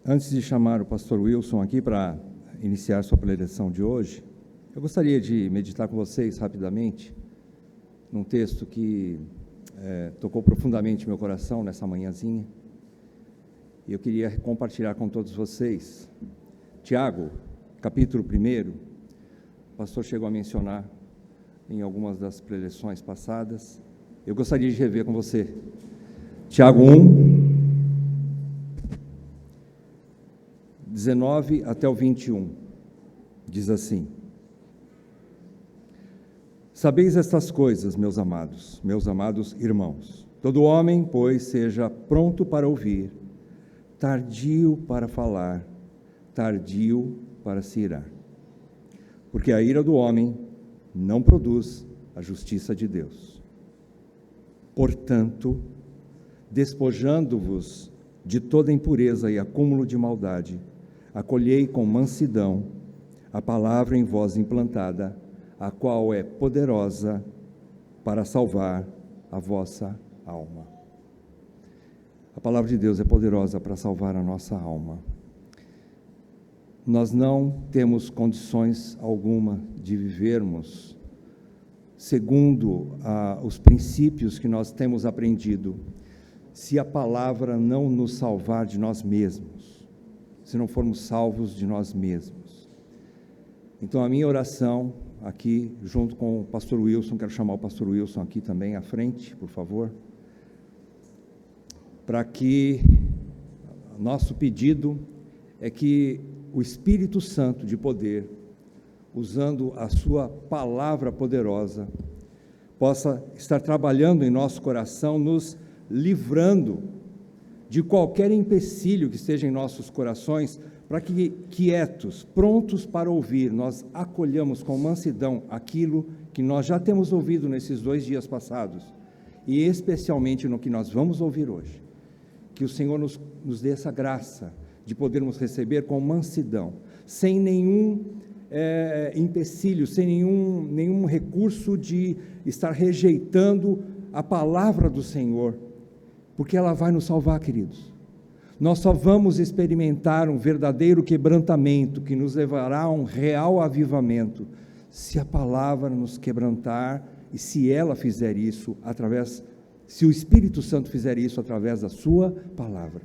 Antes de chamar o pastor Wilson aqui para iniciar sua preleção de hoje, eu gostaria de meditar com vocês rapidamente num texto que tocou profundamente meu coração nessa manhãzinha, e eu queria compartilhar com todos vocês. Tiago, capítulo 1, o pastor chegou a mencionar em algumas das preleções passadas, eu gostaria de rever com você. Tiago 19 até o 21, diz assim: Sabeis estas coisas, meus amados irmãos. Todo homem, pois, seja pronto para ouvir, tardio para falar, tardio para se irar. Porque a ira do homem não produz a justiça de Deus. Portanto, despojando-vos de toda impureza e acúmulo de maldade, acolhei com mansidão a palavra em vós implantada, a qual é poderosa para salvar a vossa alma. A palavra de Deus é poderosa para salvar a nossa alma. Nós não temos condições alguma de vivermos segundo os princípios que nós temos aprendido, se a palavra não nos salvar de nós mesmos, se não formos salvos de nós mesmos. Então, a minha oração aqui, junto com o pastor Wilson, quero chamar o pastor Wilson aqui também à frente, por favor, para que nosso pedido é que o Espírito Santo de poder, usando a sua palavra poderosa, possa estar trabalhando em nosso coração, nos livrando de qualquer empecilho que esteja em nossos corações, para que, quietos, prontos para ouvir, nós acolhamos com mansidão aquilo que nós já temos ouvido nesses 2 dias passados, e especialmente no que nós vamos ouvir hoje. Que o Senhor nos dê essa graça de podermos receber com mansidão, sem nenhum empecilho, sem nenhum recurso de estar rejeitando a palavra do Senhor, porque ela vai nos salvar, queridos. Nós só vamos experimentar um verdadeiro quebrantamento que nos levará a um real avivamento, se a palavra nos quebrantar e se ela fizer isso se o Espírito Santo fizer isso através da sua palavra.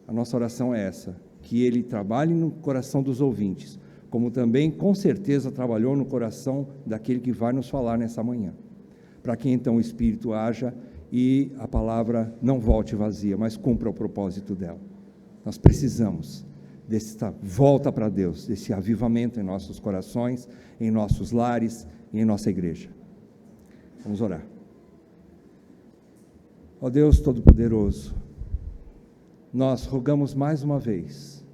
A nossa oração é essa, que ele trabalhe no coração dos ouvintes, como também com certeza trabalhou no coração daquele que vai nos falar nessa manhã, para que então o Espírito haja e a palavra não volte vazia, mas cumpra o propósito dela. Nós precisamos desta volta para Deus, desse avivamento em nossos corações, em nossos lares e em nossa igreja. Vamos orar. Ó Deus Todo-Poderoso, nós rogamos mais uma vez,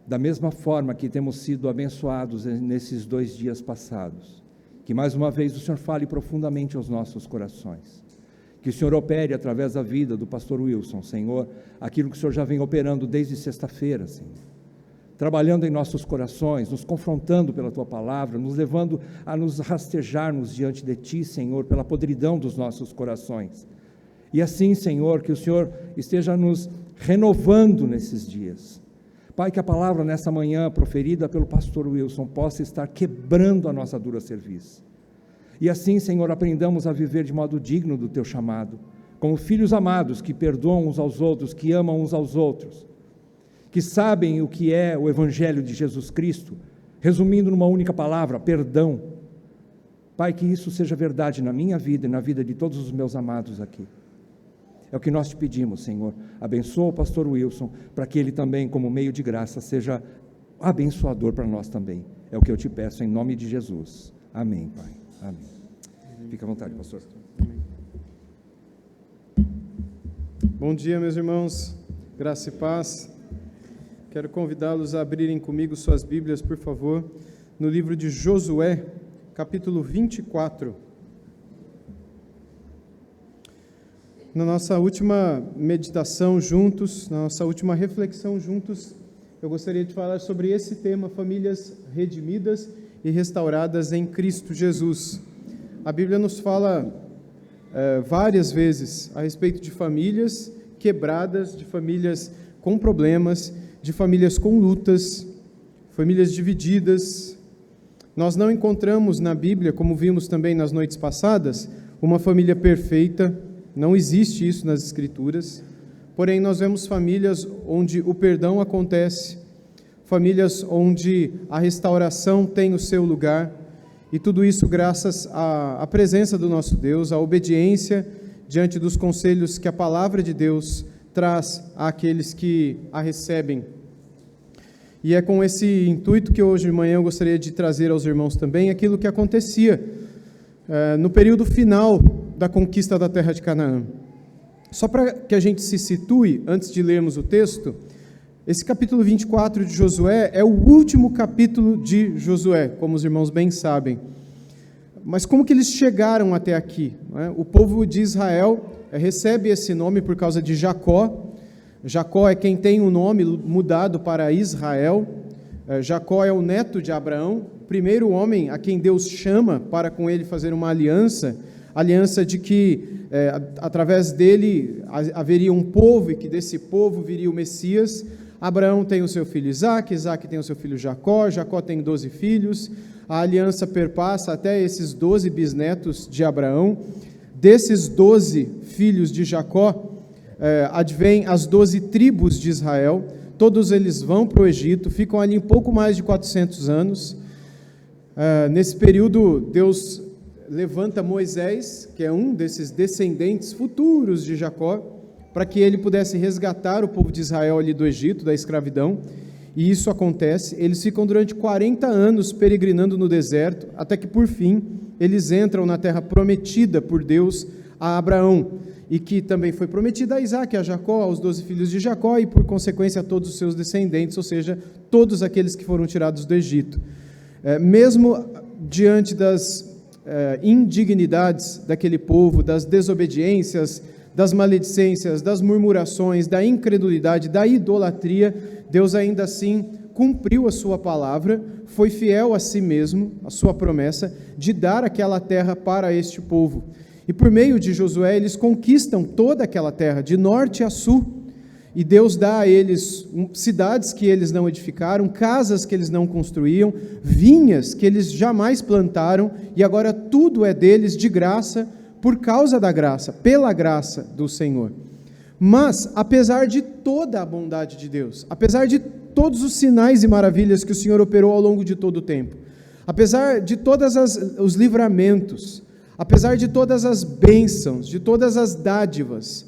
da mesma forma que temos sido abençoados nesses 2 dias passados, que mais uma vez o Senhor fale profundamente aos nossos corações, que o Senhor opere através da vida do pastor Wilson, Senhor, aquilo que o Senhor já vem operando desde sexta-feira, Senhor, trabalhando em nossos corações, nos confrontando pela Tua palavra, nos levando a nos rastejarmos diante de Ti, Senhor, pela podridão dos nossos corações. E assim, Senhor, que o Senhor esteja nos renovando nesses dias. Pai, que a palavra nessa manhã proferida pelo pastor Wilson possa estar quebrando a nossa dura cerviz. E assim, Senhor, aprendamos a viver de modo digno do Teu chamado, como filhos amados que perdoam uns aos outros, que amam uns aos outros, que sabem o que é o Evangelho de Jesus Cristo, resumindo numa única palavra: perdão. Pai, que isso seja verdade na minha vida e na vida de todos os meus amados aqui. É o que nós te pedimos, Senhor. Abençoa o pastor Wilson, para que ele também, como meio de graça, seja abençoador para nós também. É o que eu te peço em nome de Jesus. Amém, Pai. Amém. Fica à vontade, pastor. Bom dia, meus irmãos. Graça e paz. Quero convidá-los a abrirem comigo suas Bíblias, por favor, no livro de Josué, capítulo 24. Na nossa última meditação juntos, na nossa última reflexão juntos, eu gostaria de falar sobre esse tema: famílias redimidas e restauradas em Cristo Jesus. A Bíblia nos fala várias vezes a respeito de famílias quebradas, de famílias com problemas, de famílias com lutas, famílias divididas. Nós não encontramos na Bíblia, como vimos também nas noites passadas, uma família perfeita, não existe isso nas Escrituras, porém nós vemos famílias onde o perdão acontece, famílias onde a restauração tem o seu lugar, e tudo isso graças à presença do nosso Deus, à obediência diante dos conselhos que a palavra de Deus traz àqueles que a recebem. E é com esse intuito que hoje de manhã eu gostaria de trazer aos irmãos também aquilo que acontecia no período final da conquista da terra de Canaã. Só para que a gente se situe, antes de lermos o texto, esse capítulo 24 de Josué é o último capítulo de Josué, como os irmãos bem sabem. Mas como que eles chegaram até aqui? O povo de Israel recebe esse nome por causa de Jacó. Jacó é quem tem o nome mudado para Israel. Jacó é o neto de Abraão, o primeiro homem a quem Deus chama para com ele fazer uma aliança de que através dele haveria um povo e que desse povo viria o Messias. Abraão tem o seu filho Isaque, Isaque tem o seu filho Jacó, Jacó tem 12 filhos, a aliança perpassa até esses 12 bisnetos de Abraão. Desses 12 filhos de Jacó, advém as 12 tribos de Israel, todos eles vão para o Egito, ficam ali um pouco mais de 400 anos. Nesse período, Deus levanta Moisés, que é um desses descendentes futuros de Jacó, para que ele pudesse resgatar o povo de Israel ali do Egito, da escravidão, e isso acontece. Eles ficam durante 40 anos peregrinando no deserto, até que por fim eles entram na terra prometida por Deus a Abraão, e que também foi prometida a Isaque, a Jacó, aos 12 filhos de Jacó, e por consequência a todos os seus descendentes, ou seja, todos aqueles que foram tirados do Egito. Mesmo diante das indignidades daquele povo, das desobediências, das maledicências, das murmurações, da incredulidade, da idolatria, Deus ainda assim cumpriu a sua palavra, foi fiel a si mesmo, a sua promessa de dar aquela terra para este povo. E por meio de Josué eles conquistam toda aquela terra, de norte a sul, e Deus dá a eles cidades que eles não edificaram, casas que eles não construíam, vinhas que eles jamais plantaram, e agora tudo é deles de graça, por causa da graça, pela graça do Senhor. Mas, apesar de toda a bondade de Deus, apesar de todos os sinais e maravilhas que o Senhor operou ao longo de todo o tempo, apesar de todos os livramentos, apesar de todas as bênçãos, de todas as dádivas,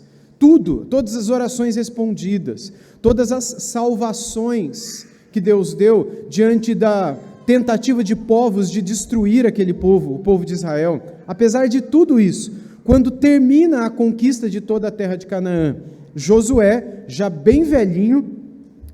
todas as orações respondidas, todas as salvações que Deus deu diante da tentativa de povos de destruir aquele povo, o povo de Israel, apesar de tudo isso, quando termina a conquista de toda a terra de Canaã, Josué, já bem velhinho,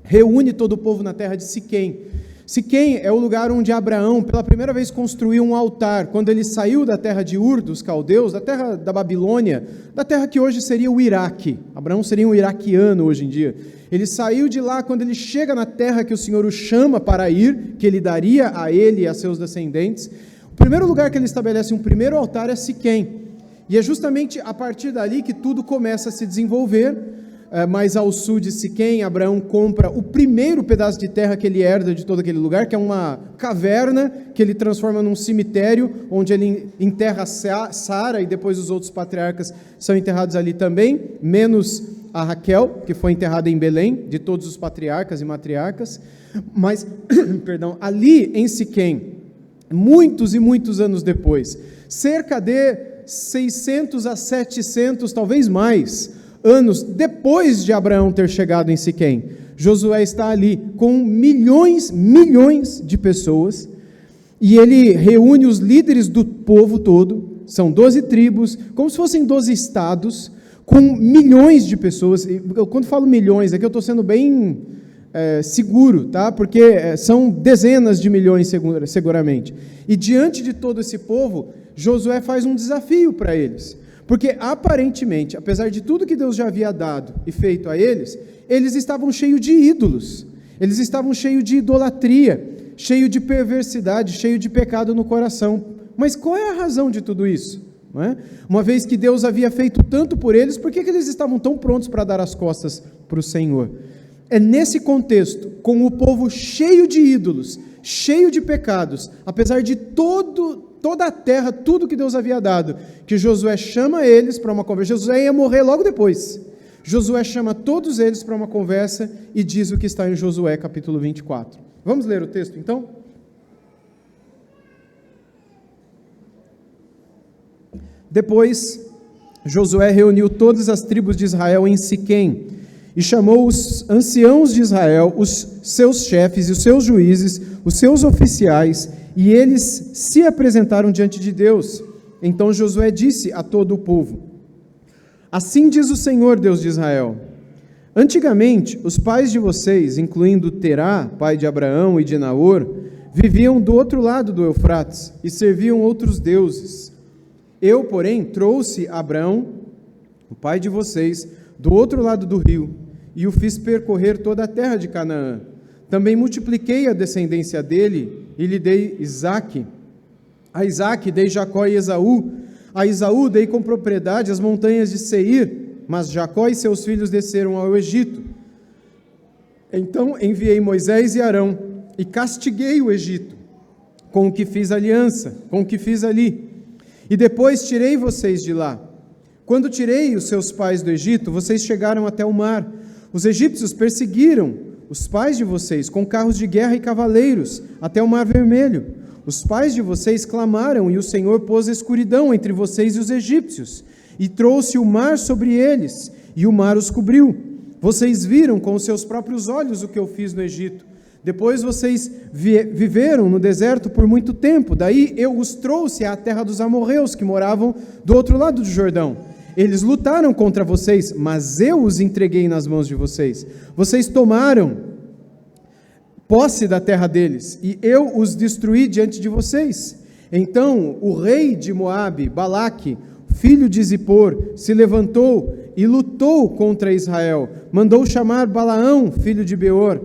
reúne todo o povo na terra de Siquém. Siquém é o lugar onde Abraão, pela primeira vez, construiu um altar, quando ele saiu da terra de Ur, dos caldeus, da terra da Babilônia, da terra que hoje seria o Iraque. Abraão seria um iraquiano hoje em dia. Ele saiu de lá quando ele chega na terra que o Senhor o chama para ir, que ele daria a ele e a seus descendentes. O primeiro lugar que ele estabelece um primeiro altar é Siquém. E é justamente a partir dali que tudo começa a se desenvolver. Mais ao sul de Siquém, Abraão compra o primeiro pedaço de terra que ele herda de todo aquele lugar, que é uma caverna que ele transforma num cemitério, onde ele enterra Sara, e depois os outros patriarcas são enterrados ali também, menos a Raquel, que foi enterrada em Belém, de todos os patriarcas e matriarcas. Mas, perdão, ali em Siquém, muitos e muitos anos depois, cerca de 600 a 700, talvez mais, anos depois de Abraão ter chegado em Siquém, Josué está ali com milhões de pessoas, e ele reúne os líderes do povo todo, são 12 tribos, como se fossem 12 estados, com milhões de pessoas. Quando falo milhões, aqui eu estou sendo bem seguro, tá? Porque são dezenas de milhões seguramente, e diante de todo esse povo, Josué faz um desafio para eles. Porque, aparentemente, apesar de tudo que Deus já havia dado e feito a eles, eles estavam cheios de ídolos, eles estavam cheios de idolatria, cheios de perversidade, cheios de pecado no coração. Mas qual é a razão de tudo isso? não é? Uma vez que Deus havia feito tanto por eles, por que eles estavam tão prontos para dar as costas para o Senhor? É nesse contexto, com o povo cheio de ídolos, cheio de pecados, apesar de toda a terra, tudo que Deus havia dado, que Josué chama eles para uma conversa. Josué ia morrer logo depois. Josué chama todos eles para uma conversa e diz o que está em Josué capítulo 24. Vamos ler o texto então? Depois, Josué reuniu todas as tribos de Israel em Siquém e chamou os anciãos de Israel, os seus chefes e os seus juízes, os seus oficiais, e eles se apresentaram diante de Deus. Então Josué disse a todo o povo: assim diz o Senhor, Deus de Israel: antigamente, os pais de vocês, incluindo Terá, pai de Abraão e de Naor, viviam do outro lado do Eufrates e serviam outros deuses. Eu, porém, trouxe Abraão, o pai de vocês, do outro lado do rio, e o fiz percorrer toda a terra de Canaã. Também multipliquei a descendência dele, e lhe dei Isaque. A Isaque dei Jacó e Esaú. A Esaú dei com propriedade as montanhas de Seir, mas Jacó e seus filhos desceram ao Egito. Então enviei Moisés e Arão, e castiguei o Egito, com o que fiz aliança, com o que fiz ali. E depois tirei vocês de lá. Quando tirei os seus pais do Egito, vocês chegaram até o mar. Os egípcios perseguiram os pais de vocês com carros de guerra e cavaleiros até o Mar Vermelho. Os pais de vocês clamaram e o Senhor pôs escuridão entre vocês e os egípcios e trouxe o mar sobre eles e o mar os cobriu. Vocês viram com os seus próprios olhos o que eu fiz no Egito. Depois vocês viveram no deserto por muito tempo. Daí eu os trouxe à terra dos amorreus que moravam do outro lado do Jordão. Eles lutaram contra vocês, mas eu os entreguei nas mãos de vocês. Vocês tomaram posse da terra deles, e eu os destruí diante de vocês. Então o rei de Moabe, Balaque, filho de Zippor, se levantou e lutou contra Israel. Mandou chamar Balaão, filho de Beor,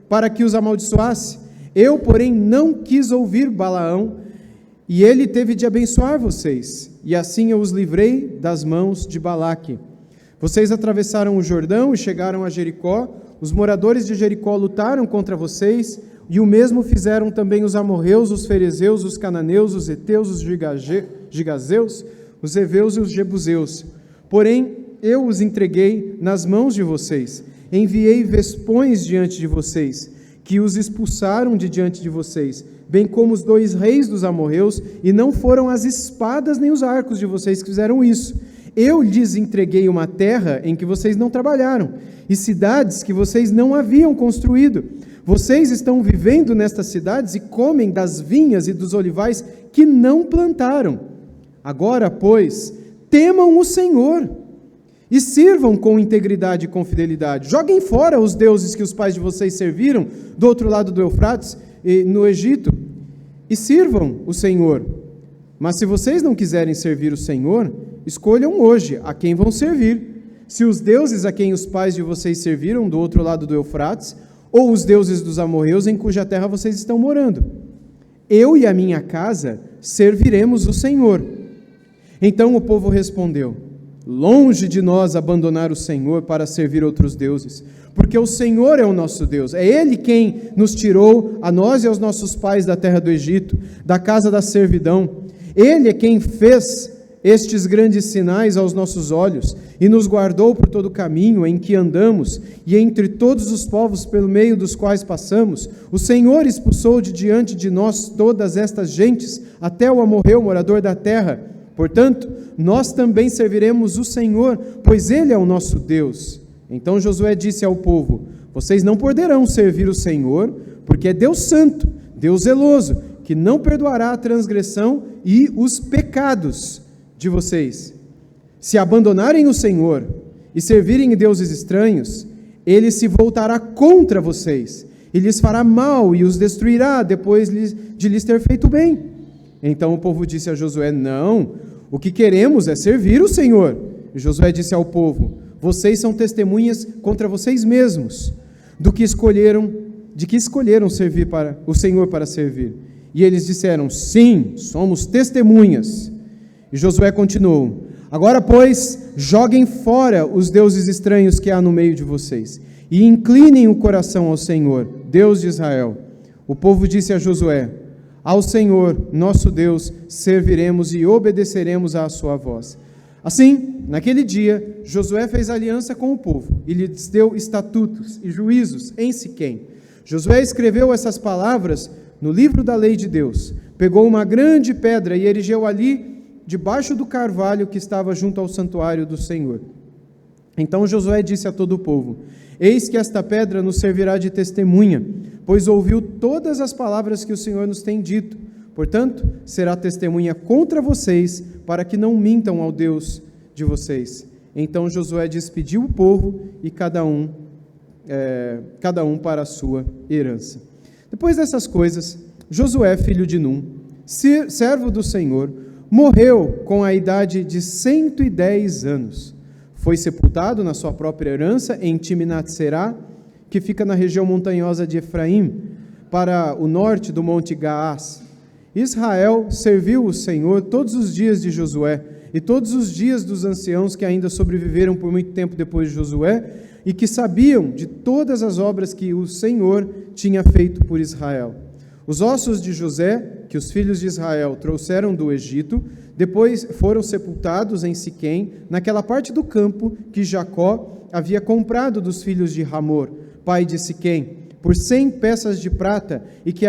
para que os amaldiçoasse. Eu, porém, não quis ouvir Balaão, e ele teve de abençoar vocês, e assim eu os livrei das mãos de Balaque. Vocês atravessaram o Jordão e chegaram a Jericó. Os moradores de Jericó lutaram contra vocês, e o mesmo fizeram também os amorreus, os ferezeus, os cananeus, os heteus, os gigazeus, os heveus e os jebuseus. Porém, eu os entreguei nas mãos de vocês. Enviei vespões diante de vocês, que os expulsaram de diante de vocês, bem como os 2 reis dos amorreus, e não foram as espadas nem os arcos de vocês que fizeram isso. Eu lhes entreguei uma terra em que vocês não trabalharam, e cidades que vocês não haviam construído. Vocês estão vivendo nestas cidades e comem das vinhas e dos olivais que não plantaram. Agora, pois, temam o Senhor e sirvam com integridade e com fidelidade. Joguem fora os deuses que os pais de vocês serviram do outro lado do Eufrates, no Egito, e sirvam o Senhor. Mas se vocês não quiserem servir o Senhor, escolham hoje a quem vão servir, se os deuses a quem os pais de vocês serviram do outro lado do Eufrates, ou os deuses dos amorreus em cuja terra vocês estão morando. Eu e a minha casa serviremos o Senhor. Então o povo respondeu: longe de nós abandonar o Senhor para servir outros deuses, porque o Senhor é o nosso Deus, é Ele quem nos tirou, a nós e aos nossos pais, da terra do Egito, da casa da servidão. Ele é quem fez estes grandes sinais aos nossos olhos e nos guardou por todo o caminho em que andamos e entre todos os povos pelo meio dos quais passamos. O Senhor expulsou de diante de nós todas estas gentes, até o amorreu, morador da terra. Portanto, nós também serviremos o Senhor, pois Ele é o nosso Deus. Então Josué disse ao povo: vocês não poderão servir o Senhor, porque é Deus santo, Deus zeloso, que não perdoará a transgressão e os pecados de vocês. Se abandonarem o Senhor e servirem deuses estranhos, Ele se voltará contra vocês, e lhes fará mal e os destruirá depois de lhes ter feito bem. Então o povo disse a Josué: não, o que queremos é servir o Senhor. E Josué disse ao povo: vocês são testemunhas contra vocês mesmos, de que escolheram servir para o Senhor para servir. E eles disseram: sim, somos testemunhas. E Josué continuou: agora, pois, joguem fora os deuses estranhos que há no meio de vocês, e inclinem o coração ao Senhor, Deus de Israel. O povo disse a Josué: ao Senhor, nosso Deus, serviremos e obedeceremos à sua voz. Assim, naquele dia, Josué fez aliança com o povo e lhes deu estatutos e juízos em Siquém. Josué escreveu essas palavras no livro da lei de Deus, pegou uma grande pedra e erigeu ali, debaixo do carvalho que estava junto ao santuário do Senhor. Então Josué disse a todo o povo: eis que esta pedra nos servirá de testemunha, pois ouviu todas as palavras que o Senhor nos tem dito. Portanto, será testemunha contra vocês, para que não mintam ao Deus de vocês. Então Josué despediu o povo e cada um para a sua herança. Depois dessas coisas, Josué, filho de Num, servo do Senhor, morreu com a idade de 110 anos. Foi sepultado na sua própria herança em Timnat-Será, que fica na região montanhosa de Efraim, para o norte do monte Gaás. Israel serviu o Senhor todos os dias de Josué e todos os dias dos anciãos que ainda sobreviveram por muito tempo depois de Josué e que sabiam de todas as obras que o Senhor tinha feito por Israel. Os ossos de José, que os filhos de Israel trouxeram do Egito, depois foram sepultados em Siquém, naquela parte do campo que Jacó havia comprado dos filhos de Hamor, pai de Siquém, por 100 peças de prata, e que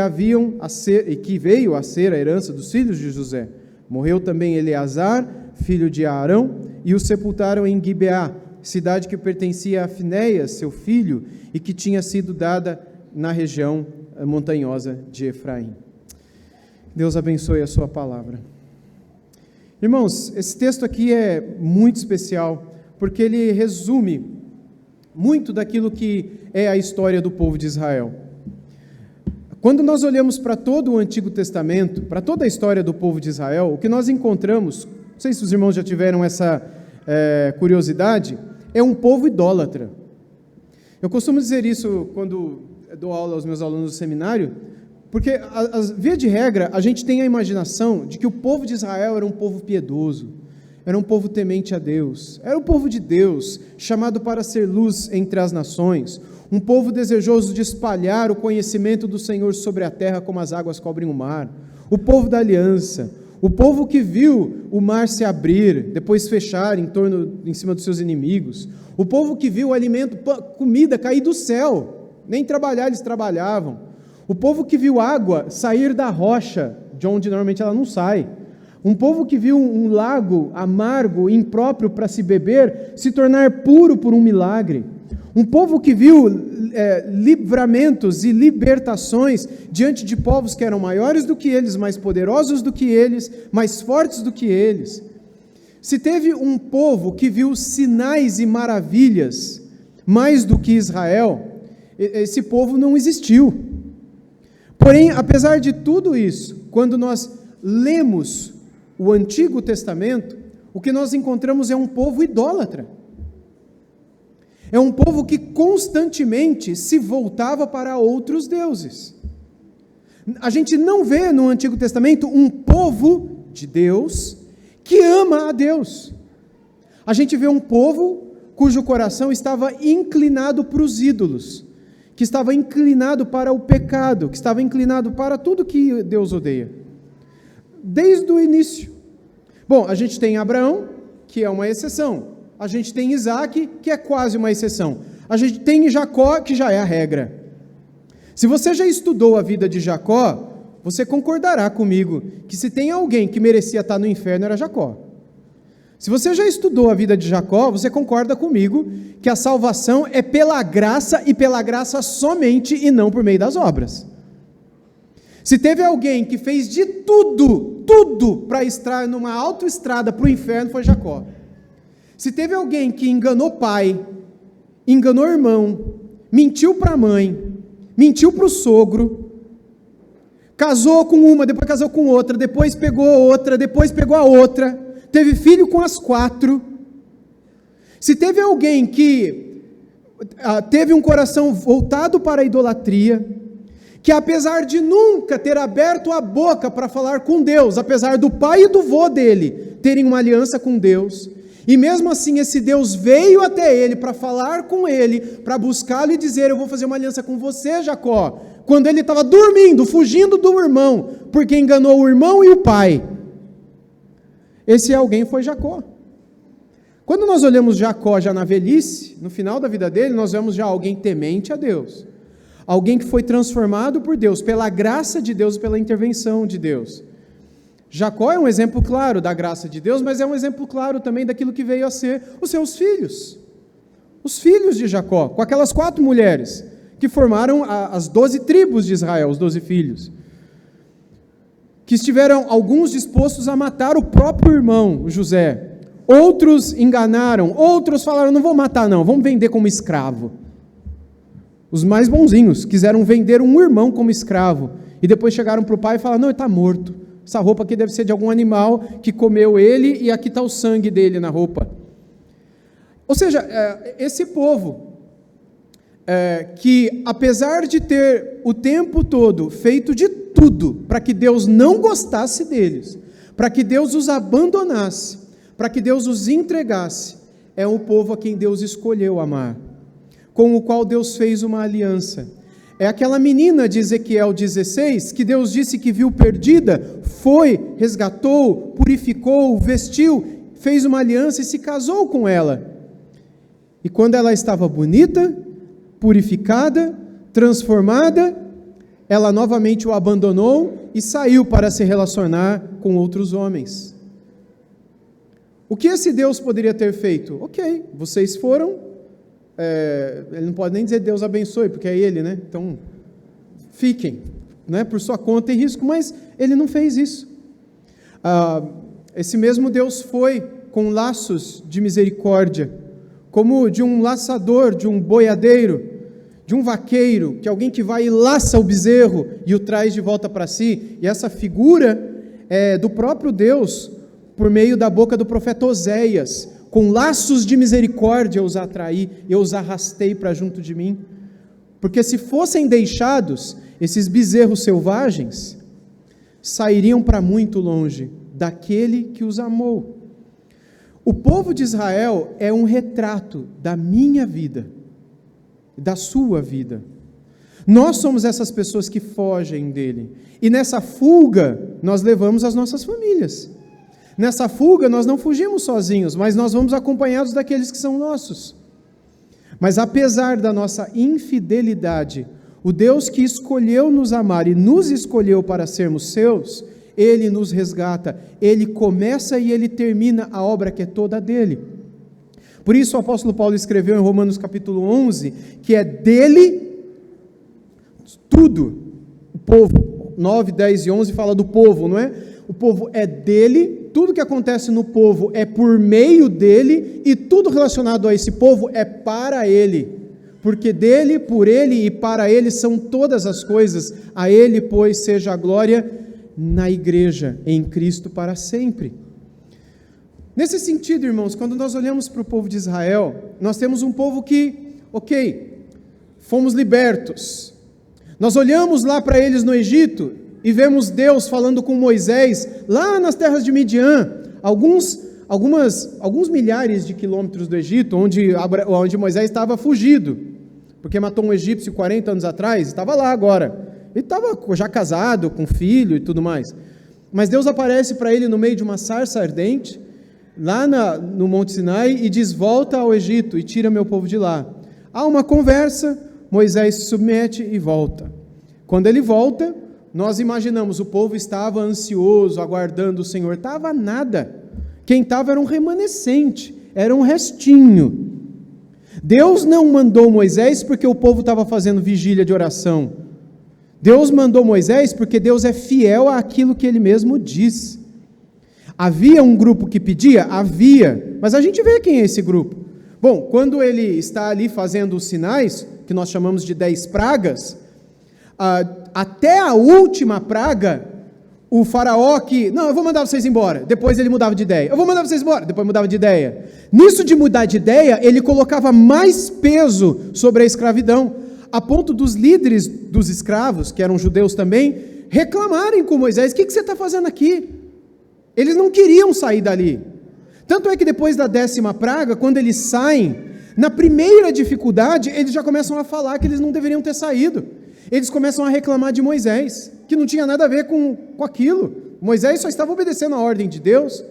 veio a ser a herança dos filhos de José. Morreu também Eleazar, filho de Arão, e o sepultaram em Gibeá, cidade que pertencia a Finéias, seu filho, e que tinha sido dada na região montanhosa de Efraim. Deus abençoe a sua palavra. Irmãos, esse texto aqui é muito especial, porque ele resume muito daquilo que é a história do povo de Israel. Quando nós olhamos para todo o Antigo Testamento, para toda a história do povo de Israel, o que nós encontramos, não sei se os irmãos já tiveram essa curiosidade, é um povo idólatra. Eu costumo dizer isso quando dou aula aos meus alunos do seminário, porque, via de regra, a gente tem a imaginação de que o povo de Israel era um povo piedoso, era um povo temente a Deus, era um povo de Deus, chamado para ser luz entre as nações, um povo desejoso de espalhar o conhecimento do Senhor sobre a terra como as águas cobrem o mar, o povo da aliança, o povo que viu o mar se abrir, depois fechar em cima dos seus inimigos, o povo que viu o alimento, comida cair do céu, nem trabalhar eles trabalhavam, o povo que viu água sair da rocha, de onde normalmente ela não sai, um povo que viu um lago amargo, impróprio para se beber, se tornar puro por um milagre, um povo que viu livramentos e libertações diante de povos que eram maiores do que eles, mais poderosos do que eles, mais fortes do que eles. Se teve um povo que viu sinais e maravilhas mais do que Israel, esse povo não existiu. Porém, apesar de tudo isso, quando nós lemos o Antigo Testamento, o que nós encontramos é um povo idólatra. É um povo que constantemente se voltava para outros deuses. A gente não vê no Antigo Testamento um povo de Deus que ama a Deus. A gente vê um povo cujo coração estava inclinado para os ídolos, que estava inclinado para o pecado, que estava inclinado para tudo que Deus odeia. Desde o início. Bom, a gente tem Abraão, que é uma exceção. A gente tem Isaac, que é quase uma exceção. A gente tem Jacó, que já é a regra. Se você já estudou a vida de Jacó, você concordará comigo que se tem alguém que merecia estar no inferno era Jacó. Se você já estudou a vida de Jacó, você concorda comigo que a salvação é pela graça e pela graça somente e não por meio das obras. Se teve alguém que fez de tudo para estar numa autoestrada para o inferno, foi Jacó. Se teve alguém que enganou pai, enganou irmão, mentiu para a mãe, mentiu para o sogro, casou com uma, depois casou com outra, depois pegou outra, depois pegou a outra, teve filho com as 4. Se teve alguém que teve um coração voltado para a idolatria, que apesar de nunca ter aberto a boca para falar com Deus, apesar do pai e do vô dele terem uma aliança com Deus. E mesmo assim esse Deus veio até ele para falar com ele, para buscá-lo e dizer: eu vou fazer uma aliança com você, Jacó, quando ele estava dormindo, fugindo do irmão, porque enganou o irmão e o pai. Esse alguém foi Jacó. Quando nós olhamos Jacó já na velhice, no final da vida dele, nós vemos já alguém temente a Deus, alguém que foi transformado por Deus, pela graça de Deus, pela intervenção de Deus. Jacó é um exemplo claro da graça de Deus, mas é um exemplo claro também daquilo que veio a ser os seus filhos. Os filhos de Jacó, com aquelas 4 mulheres, que formaram as 12 tribos de Israel, os 12 filhos. Que estiveram alguns dispostos a matar o próprio irmão, o José. Outros enganaram, outros falaram: não vou matar não, vamos vender como escravo. Os mais bonzinhos quiseram vender um irmão como escravo, e depois chegaram para o pai e falaram: não, ele está morto. Essa roupa aqui deve ser de algum animal que comeu ele, e aqui está o sangue dele na roupa. Ou seja, esse povo, que apesar de ter o tempo todo feito de tudo para que Deus não gostasse deles, para que Deus os abandonasse, para que Deus os entregasse, é o povo a quem Deus escolheu amar, com o qual Deus fez uma aliança. É aquela menina de Ezequiel 16, que Deus disse que viu perdida, foi, resgatou, purificou, vestiu, fez uma aliança e se casou com ela. E quando ela estava bonita, purificada, transformada, ela novamente o abandonou e saiu para se relacionar com outros homens. O que esse Deus poderia ter feito? Ok, vocês foram... ele não pode nem dizer Deus abençoe, porque é ele, né? Então, fiquem, né? Por sua conta e risco, mas ele não fez isso. Esse mesmo Deus foi com laços de misericórdia, como de um laçador, de um boiadeiro, de um vaqueiro, que alguém que vai e laça o bezerro e o traz de volta para si, e essa figura é do próprio Deus, por meio da boca do profeta Oséias: com laços de misericórdia eu os atraí, eu os arrastei para junto de mim. Porque se fossem deixados, esses bezerros selvagens sairiam para muito longe daquele que os amou. O povo de Israel é um retrato da minha vida, da sua vida. Nós somos essas pessoas que fogem dele, e nessa fuga nós levamos as nossas famílias. Nessa fuga, nós não fugimos sozinhos, mas nós vamos acompanhados daqueles que são nossos. Mas apesar da nossa infidelidade, o Deus que escolheu nos amar e nos escolheu para sermos seus, Ele nos resgata, Ele começa e Ele termina a obra que é toda dele. Por isso o apóstolo Paulo escreveu em Romanos capítulo 11, que é dele tudo. O povo, 9, 10 e 11 fala do povo, não é? O povo é dele, tudo que acontece no povo é por meio dele, e tudo relacionado a esse povo é para ele, porque dele, por ele e para ele são todas as coisas. A ele, pois, seja a glória na igreja, em Cristo para sempre. Nesse sentido, irmãos, quando nós olhamos para o povo de Israel, nós temos um povo que, fomos libertos. Nós olhamos lá para eles no Egito e vemos Deus falando com Moisés, lá nas terras de Midian, alguns milhares de quilômetros do Egito, onde Moisés estava fugido, porque matou um egípcio 40 anos atrás, estava lá agora. Ele estava já casado, com filho e tudo mais. Mas Deus aparece para ele no meio de uma sarça ardente, lá no Monte Sinai, e diz: volta ao Egito e tira meu povo de lá. Há uma conversa, Moisés se submete e volta. Quando ele volta, nós imaginamos, o povo estava ansioso, aguardando o Senhor. Estava nada. Quem estava era um remanescente, era um restinho. Deus não mandou Moisés porque o povo estava fazendo vigília de oração. Deus mandou Moisés porque Deus é fiel àquilo que Ele mesmo diz. Havia um grupo que pedia? Havia. Mas a gente vê quem é esse grupo. Bom, quando ele está ali fazendo os sinais, que nós chamamos de 10 pragas, até a última praga, o faraó eu vou mandar vocês embora, depois ele mudava de ideia, eu vou mandar vocês embora, depois mudava de ideia. Nisso de mudar de ideia, ele colocava mais peso sobre a escravidão, a ponto dos líderes dos escravos, que eram judeus também, reclamarem com Moisés: o que você está fazendo aqui? Eles não queriam sair dali. Tanto é que depois da 10ª praga, quando eles saem, na primeira dificuldade, eles já começam a falar que eles não deveriam ter saído. Eles começam a reclamar de Moisés, que não tinha nada a ver com aquilo. Moisés só estava obedecendo a ordem de Deus.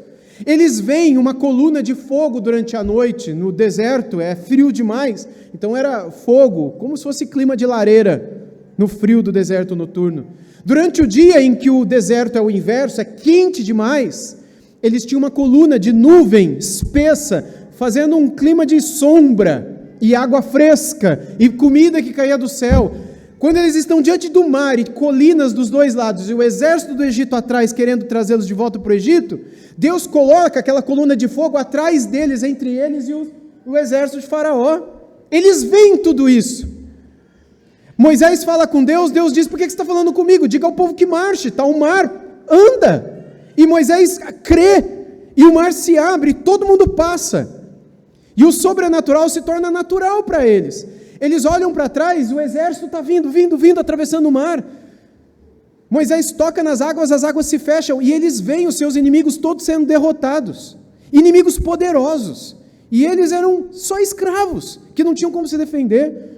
Eles veem uma coluna de fogo durante a noite, no deserto, é frio demais. Então era fogo, como se fosse clima de lareira, no frio do deserto noturno. Durante o dia em que o deserto é o inverso, é quente demais, eles tinham uma coluna de nuvem espessa, fazendo um clima de sombra, e água fresca, e comida que caía do céu. Quando eles estão diante do mar, e colinas dos dois lados, e o exército do Egito atrás, querendo trazê-los de volta para o Egito, Deus coloca aquela coluna de fogo atrás deles, entre eles e o exército de Faraó. Eles veem tudo isso. Moisés fala com Deus, Deus diz: por que você está falando comigo? Diga ao povo que marche, está o mar, anda. E Moisés crê, e o mar se abre, e todo mundo passa. E o sobrenatural se torna natural para eles. Eles olham para trás, o exército está vindo, atravessando o mar. Moisés toca nas águas, as águas se fecham, e eles veem os seus inimigos todos sendo derrotados. Inimigos poderosos. E eles eram só escravos, que não tinham como se defender.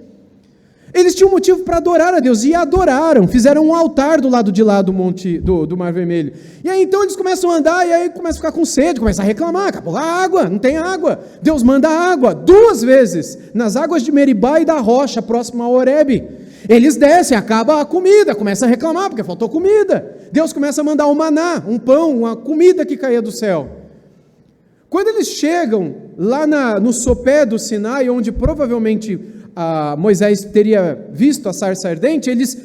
Eles tinham motivo para adorar a Deus, e adoraram, fizeram um altar do lado de lá do monte, do Mar Vermelho. E aí então eles começam a andar, e aí começam a ficar com sede, começam a reclamar: acabou a água, não tem água. Deus manda água, 2 vezes, nas águas de Meribá e da rocha, próximo a Horebe. Eles descem, acaba a comida, começam a reclamar, porque faltou comida. Deus começa a mandar um maná, um pão, uma comida que caía do céu. Quando eles chegam lá no sopé do Sinai, onde provavelmente Moisés teria visto a sarça ardente, eles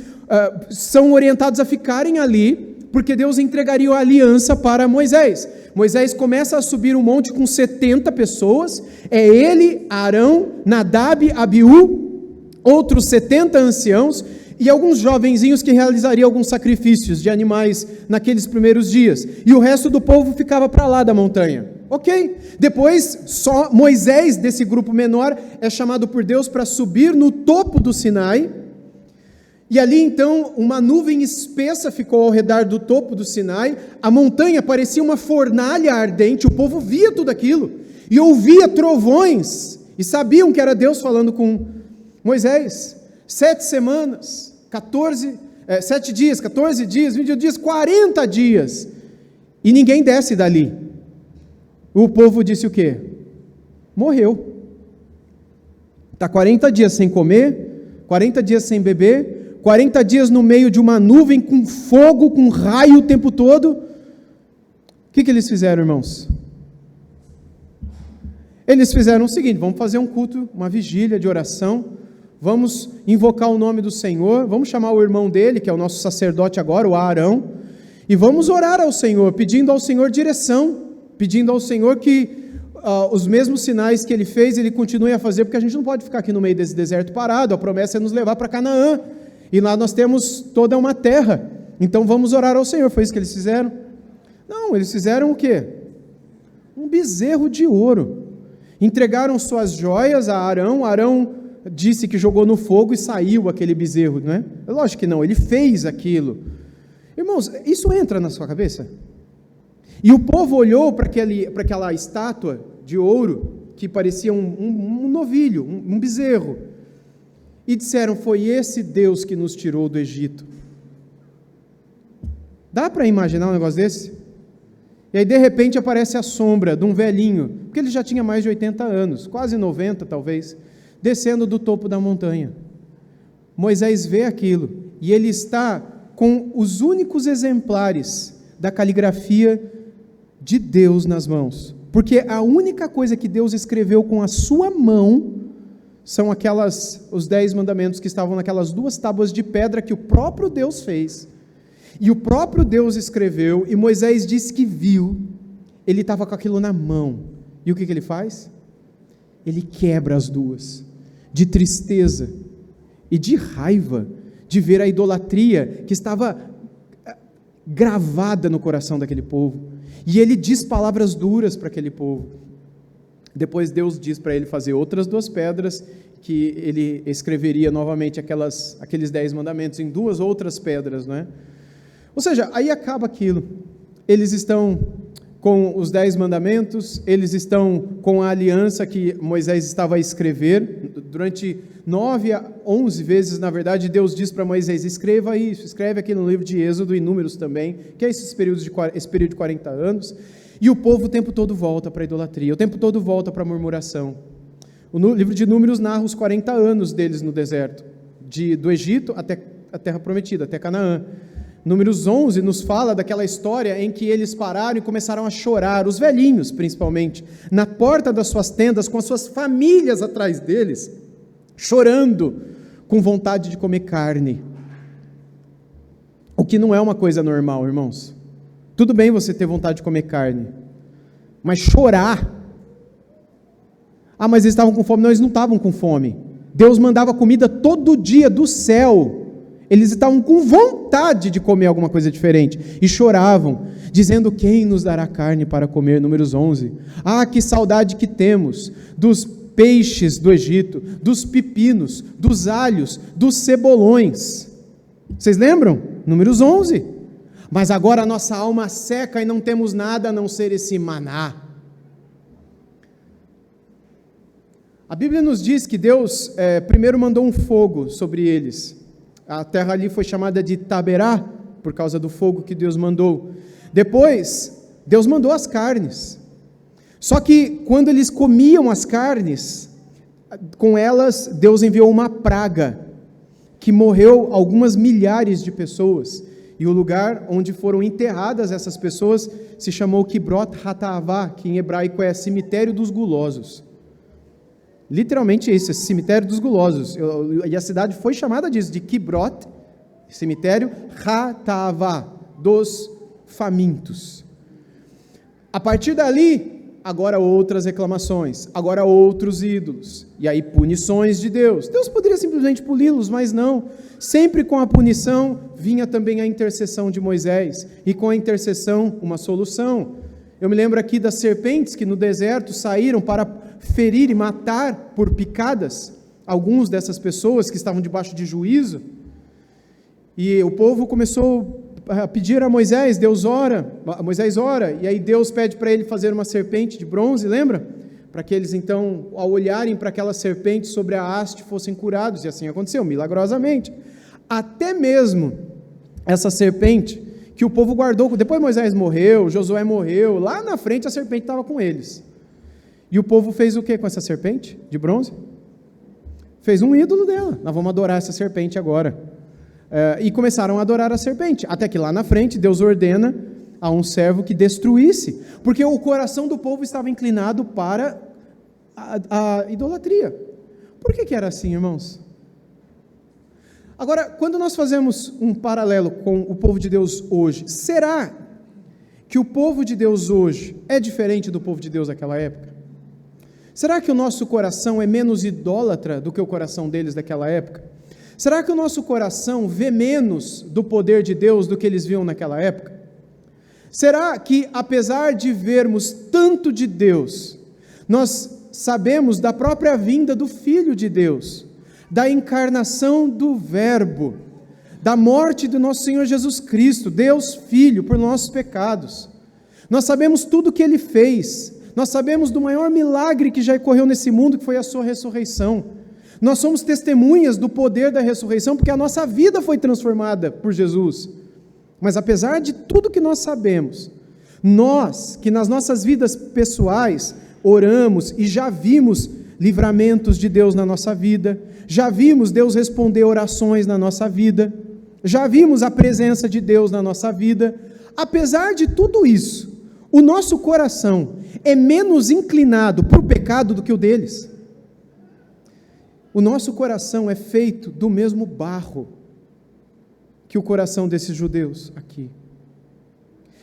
são orientados a ficarem ali, porque Deus entregaria a aliança para Moisés. Moisés começa a subir um monte com 70 pessoas, é ele, Arão, Nadab, Abiú, outros 70 anciãos, e alguns jovenzinhos que realizariam alguns sacrifícios de animais naqueles primeiros dias, e o resto do povo ficava para lá da montanha. Ok, depois só Moisés, desse grupo menor, é chamado por Deus para subir no topo do Sinai, e ali então uma nuvem espessa ficou ao redor do topo do Sinai, a montanha parecia uma fornalha ardente, o povo via tudo aquilo, e ouvia trovões, e sabiam que era Deus falando com Moisés. 7 semanas, 7 dias, 14 dias, 21 dias, 40 dias, e ninguém desce dali. O povo disse o quê? Morreu. Está 40 dias sem comer, 40 dias sem beber, 40 dias no meio de uma nuvem com fogo, com raio o tempo todo. O que eles fizeram, irmãos? Eles fizeram o seguinte: vamos fazer um culto, uma vigília de oração, vamos invocar o nome do Senhor, vamos chamar o irmão dele, que é o nosso sacerdote agora, o Arão, e vamos orar ao Senhor, pedindo ao Senhor direção, pedindo ao Senhor que os mesmos sinais que Ele fez, Ele continue a fazer, porque a gente não pode ficar aqui no meio desse deserto parado. A promessa é nos levar para Canaã, e lá nós temos toda uma terra, então vamos orar ao Senhor. Foi isso que eles fizeram? Não, eles fizeram o quê? Um bezerro de ouro, entregaram suas joias a Arão. Arão disse que jogou no fogo e saiu aquele bezerro, não é? Lógico que não, ele fez aquilo. Irmãos, isso entra na sua cabeça? E o povo olhou para aquela estátua de ouro, que parecia um novilho, um bezerro, e disseram: foi esse Deus que nos tirou do Egito. Dá para imaginar um negócio desse? E aí de repente aparece a sombra de um velhinho, porque ele já tinha mais de 80 anos, quase 90 talvez, descendo do topo da montanha. Moisés vê aquilo, e ele está com os únicos exemplares da caligrafia de Deus nas mãos, porque a única coisa que Deus escreveu com a sua mão são os 10 mandamentos que estavam naquelas 2 tábuas de pedra que o próprio Deus fez, e o próprio Deus escreveu, e Moisés disse que viu, ele estava com aquilo na mão, e o que ele faz? Ele quebra as 2, de tristeza e de raiva, de ver a idolatria que estava gravada no coração daquele povo. E ele diz palavras duras para aquele povo. Depois Deus diz para ele fazer outras 2 pedras, que ele escreveria novamente aqueles 10 mandamentos em 2 outras pedras, não é? Ou seja, aí acaba aquilo. Eles estão com os 10 mandamentos, eles estão com a aliança que Moisés estava a escrever. Durante 9 a 11 vezes, na verdade, Deus diz para Moisés: escreva isso, escreve aqui no livro de Êxodo e Números também, que é esse período de 40 anos, e o povo o tempo todo volta para a idolatria, o tempo todo volta para a murmuração. O livro de Números narra os 40 anos deles no deserto, do Egito até a Terra Prometida, até Canaã. Números 11 nos fala daquela história em que eles pararam e começaram a chorar, os velhinhos principalmente, na porta das suas tendas, com as suas famílias atrás deles, chorando, com vontade de comer carne. O que não é uma coisa normal, irmãos. Tudo bem você ter vontade de comer carne, mas chorar... mas eles estavam com fome. Não, eles não estavam com fome. Deus mandava comida todo dia do céu. Eles estavam com vontade de comer alguma coisa diferente. E choravam, dizendo: quem nos dará carne para comer? Números 11. Que saudade que temos dos peixes do Egito, dos pepinos, dos alhos, dos cebolões. Vocês lembram? Números 11. Mas agora a nossa alma seca e não temos nada a não ser esse maná. A Bíblia nos diz que Deus primeiro mandou um fogo sobre eles. A terra ali foi chamada de Taberá, por causa do fogo que Deus mandou. Depois, Deus mandou as carnes. Só que quando eles comiam as carnes, com elas Deus enviou uma praga, que morreu algumas milhares de pessoas. E o lugar onde foram enterradas essas pessoas se chamou Kibrot Hataavá, que em hebraico é cemitério dos gulosos. Literalmente isso, esse cemitério dos gulosos. E a cidade foi chamada disso, de Kibrot, cemitério Hataavá, dos famintos. A partir dali, agora outras reclamações, agora outros ídolos, e aí punições de Deus. Deus poderia simplesmente puni-los, mas não. Sempre com a punição vinha também a intercessão de Moisés, e com a intercessão uma solução. Eu me lembro aqui das serpentes que no deserto saíram para ferir e matar por picadas alguns dessas pessoas que estavam debaixo de juízo. E o povo começou a pedir a Moisés, Moisés ora, e aí Deus pede para ele fazer uma serpente de bronze, lembra? Para que eles então, ao olharem para aquela serpente sobre a haste, fossem curados, e assim aconteceu, milagrosamente. Até mesmo essa serpente que o povo guardou, depois Moisés morreu, Josué morreu, lá na frente a serpente estava com eles. E o povo fez o que com essa serpente de bronze? Fez um ídolo dela. Nós vamos adorar essa serpente agora. E começaram a adorar a serpente, até que lá na frente Deus ordena a um servo que destruísse, porque o coração do povo estava inclinado para a idolatria. Por que era assim, irmãos? Agora, quando nós fazemos um paralelo com o povo de Deus hoje, será que o povo de Deus hoje é diferente do povo de Deus daquela época? Será que o nosso coração é menos idólatra do que o coração deles daquela época? Será que o nosso coração vê menos do poder de Deus do que eles viam naquela época? Será que, apesar de vermos tanto de Deus, nós sabemos da própria vinda do Filho de Deus, da encarnação do Verbo, da morte do nosso Senhor Jesus Cristo, Deus Filho, por nossos pecados? Nós sabemos tudo o que Ele fez, nós sabemos do maior milagre que já ocorreu nesse mundo, que foi a sua ressurreição. Nós somos testemunhas do poder da ressurreição, porque a nossa vida foi transformada por Jesus. Mas apesar de tudo que nós sabemos, nós, que nas nossas vidas pessoais, oramos e já vimos livramentos de Deus na nossa vida, já vimos Deus responder orações na nossa vida, já vimos a presença de Deus na nossa vida, apesar de tudo isso, o nosso coração é menos inclinado para o pecado do que o deles. O nosso coração é feito do mesmo barro que o coração desses judeus aqui.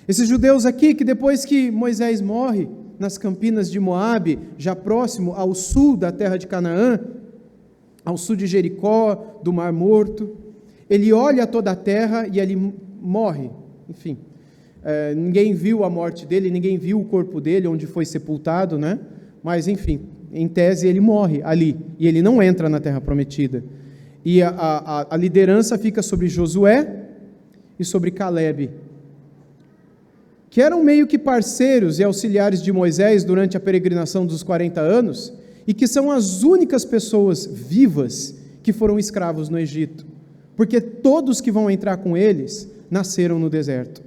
Esses judeus aqui, que depois que Moisés morre, nas campinas de Moabe, já próximo ao sul da terra de Canaã, ao sul de Jericó, do Mar Morto, ele olha toda a terra e ele morre. Enfim, ninguém viu a morte dele, ninguém viu o corpo dele, onde foi sepultado, né? Mas enfim, em tese ele morre ali, e ele não entra na terra prometida. E a liderança fica sobre Josué e sobre Calebe. que eram meio que parceiros e auxiliares de Moisés durante a peregrinação dos 40 anos, e que são as únicas pessoas vivas que foram escravos no Egito, porque todos que vão entrar com eles nasceram no deserto.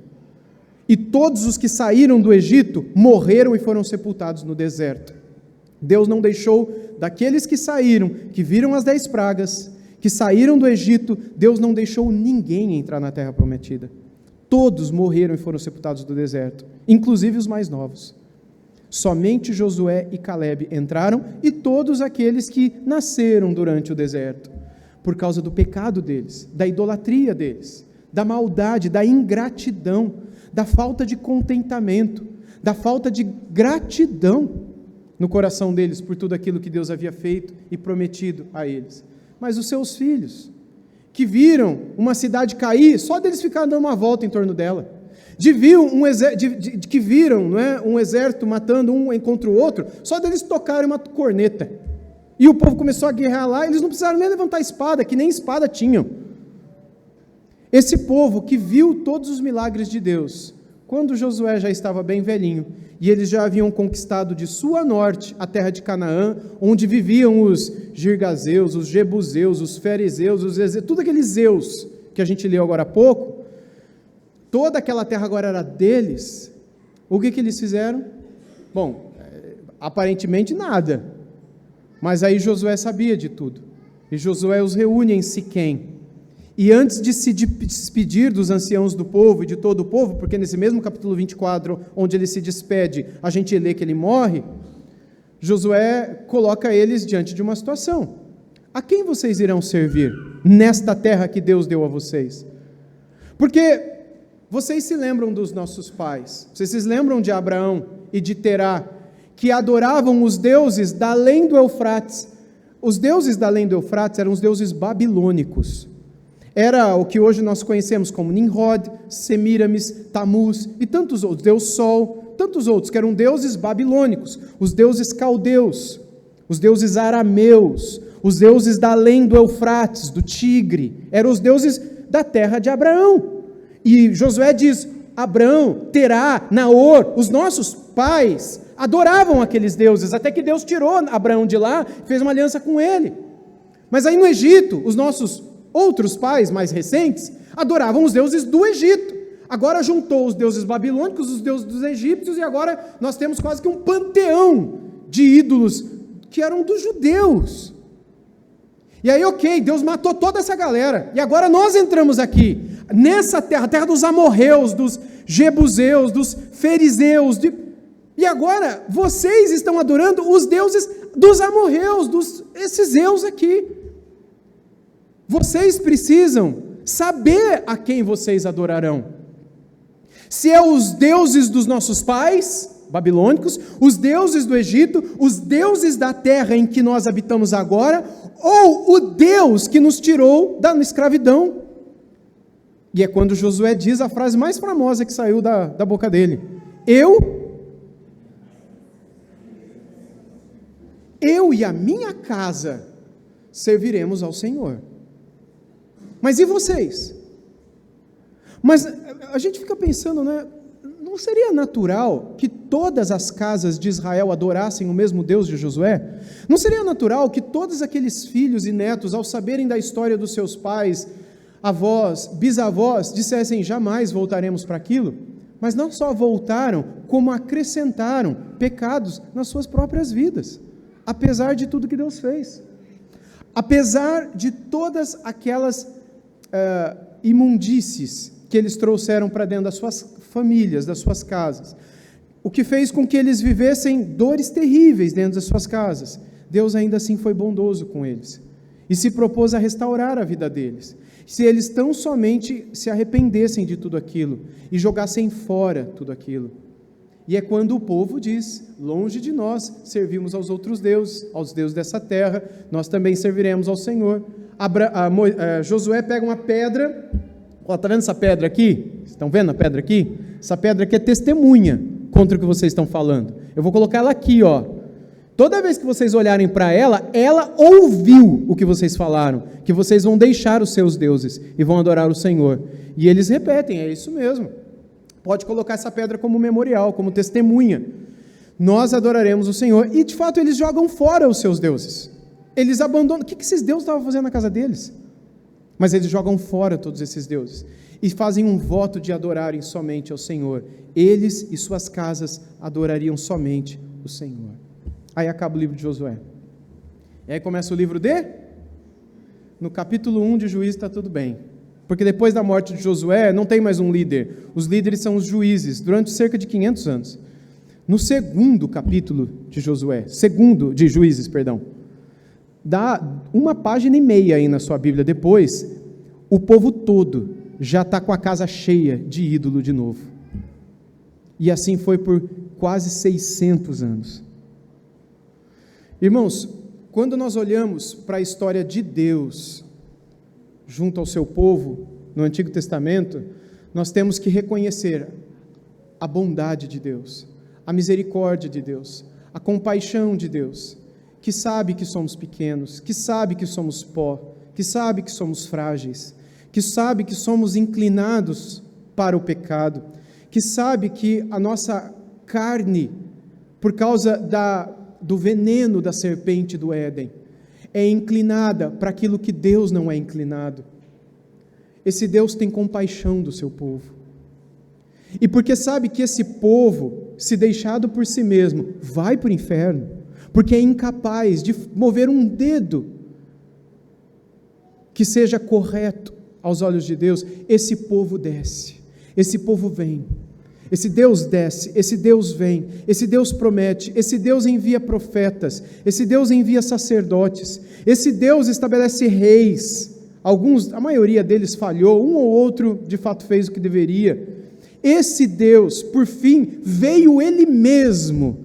E todos os que saíram do Egito morreram e foram sepultados no deserto. Deus não deixou daqueles que saíram, que viram as 10 pragas, que saíram do Egito, Deus não deixou ninguém entrar na terra prometida. Todos morreram e foram sepultados no deserto, inclusive os mais novos. Somente Josué e Caleb entraram, e todos aqueles que nasceram durante o deserto, por causa do pecado deles, da idolatria deles, da maldade, da ingratidão, da falta de contentamento, da falta de gratidão no coração deles por tudo aquilo que Deus havia feito e prometido a eles. Mas os seus filhos, que viram uma cidade cair, só deles ficaram dando uma volta em torno dela, que viram, não é, um exército matando um contra o outro, só deles tocarem uma corneta, e o povo começou a guerrear lá, eles não precisaram nem levantar espada, que nem espada tinham. Esse povo que viu todos os milagres de Deus, quando Josué já estava bem velhinho, e eles já haviam conquistado de sul a norte a terra de Canaã, onde viviam os Girgazeus, os Jebuseus, os Ferizeus, tudo aqueles Zeus que a gente leu agora há pouco, toda aquela terra agora era deles. O que eles fizeram? Bom, aparentemente nada, mas aí Josué sabia de tudo, e Josué os reúne em Siquém, e antes de se despedir dos anciãos do povo e de todo o povo, porque nesse mesmo capítulo 24, onde ele se despede, a gente lê que ele morre, Josué coloca eles diante de uma situação. A quem vocês irão servir nesta terra que Deus deu a vocês? Porque vocês se lembram dos nossos pais, vocês se lembram de Abraão e de Terá, que adoravam os deuses da além do Eufrates. Os deuses da além do Eufrates eram os deuses babilônicos. Era o que hoje nós conhecemos como Nimrod, Semíramis, Tamuz e tantos outros, Deus Sol, tantos outros, que eram deuses babilônicos, os deuses caldeus, os deuses arameus, os deuses da além do Eufrates, do Tigre, eram os deuses da terra de Abraão. E Josué diz, Abraão, Terá, Naor, os nossos pais adoravam aqueles deuses, até que Deus tirou Abraão de lá, fez uma aliança com ele. Mas aí no Egito, os nossos outros pais mais recentes adoravam os deuses do Egito. Agora juntou os deuses babilônicos, os deuses dos egípcios, e agora nós temos quase que um panteão de ídolos que eram dos judeus. E aí, ok, Deus matou toda essa galera, e agora nós entramos aqui, nessa terra, a terra dos amorreus, dos jebuseus, dos fariseus, e agora vocês estão adorando os deuses dos amorreus, esses zeus aqui. Vocês precisam saber a quem vocês adorarão. Se é os deuses dos nossos pais, babilônicos, os deuses do Egito, os deuses da terra em que nós habitamos agora, ou o Deus que nos tirou da escravidão. E é quando Josué diz a frase mais famosa que saiu da boca dele: Eu e a minha casa serviremos ao Senhor. Mas e vocês? Mas a gente fica pensando, né? Não seria natural que todas as casas de Israel adorassem o mesmo Deus de Josué? Não seria natural que todos aqueles filhos e netos, ao saberem da história dos seus pais, avós, bisavós, dissessem, jamais voltaremos para aquilo? Mas não só voltaram, como acrescentaram pecados nas suas próprias vidas, apesar de tudo que Deus fez. Apesar de todas aquelas imundícies que eles trouxeram para dentro das suas famílias, das suas casas, o que fez com que eles vivessem dores terríveis dentro das suas casas, Deus ainda assim foi bondoso com eles, e se propôs a restaurar a vida deles, se eles tão somente se arrependessem de tudo aquilo, e jogassem fora tudo aquilo. E é quando o povo diz, longe de nós servimos aos outros deuses, aos deuses dessa terra, nós também serviremos ao Senhor. Josué pega uma pedra, está vendo essa pedra aqui? Estão vendo a pedra aqui? Essa pedra aqui é testemunha contra o que vocês estão falando. Eu vou colocar ela aqui, ó. Toda vez que vocês olharem para ela, ela ouviu o que vocês falaram, que vocês vão deixar os seus deuses e vão adorar o Senhor. E eles repetem, é isso mesmo. pode colocar essa pedra como memorial, como testemunha. Nós adoraremos o Senhor. E, de fato, eles jogam fora os seus deuses. Eles abandonam. O que esses deuses estavam fazendo na casa deles? Mas eles jogam fora todos esses deuses e fazem um voto de adorarem somente ao Senhor. Eles e suas casas adorariam somente o Senhor. Aí acaba o livro de Josué. E aí começa o livro no capítulo 1 de Juízes está tudo bem. Porque depois da morte de Josué, não tem mais um líder. Os líderes são os juízes, durante cerca de 500 anos. No segundo capítulo de Juízes, dá 1,5 página aí na sua Bíblia depois, o povo todo já está com a casa cheia de ídolo de novo. E assim foi por quase 600 anos. Irmãos, quando nós olhamos para a história de Deus junto ao seu povo, no Antigo Testamento, nós temos que reconhecer a bondade de Deus, a misericórdia de Deus, a compaixão de Deus, que sabe que somos pequenos, que sabe que somos pó, que sabe que somos frágeis, que sabe que somos inclinados para o pecado, que sabe que a nossa carne, por causa do veneno da serpente do Éden, é inclinada para aquilo que Deus não é inclinado. Esse Deus tem compaixão do seu povo. E porque sabe que esse povo, se deixado por si mesmo, vai para o inferno, porque é incapaz de mover um dedo que seja correto aos olhos de Deus, esse povo desce, esse povo vem. Esse Deus desce, esse Deus vem, esse Deus promete, esse Deus envia profetas, esse Deus envia sacerdotes, esse Deus estabelece reis, a maioria deles falhou, um ou outro de fato fez o que deveria. Esse Deus, por fim, veio Ele mesmo,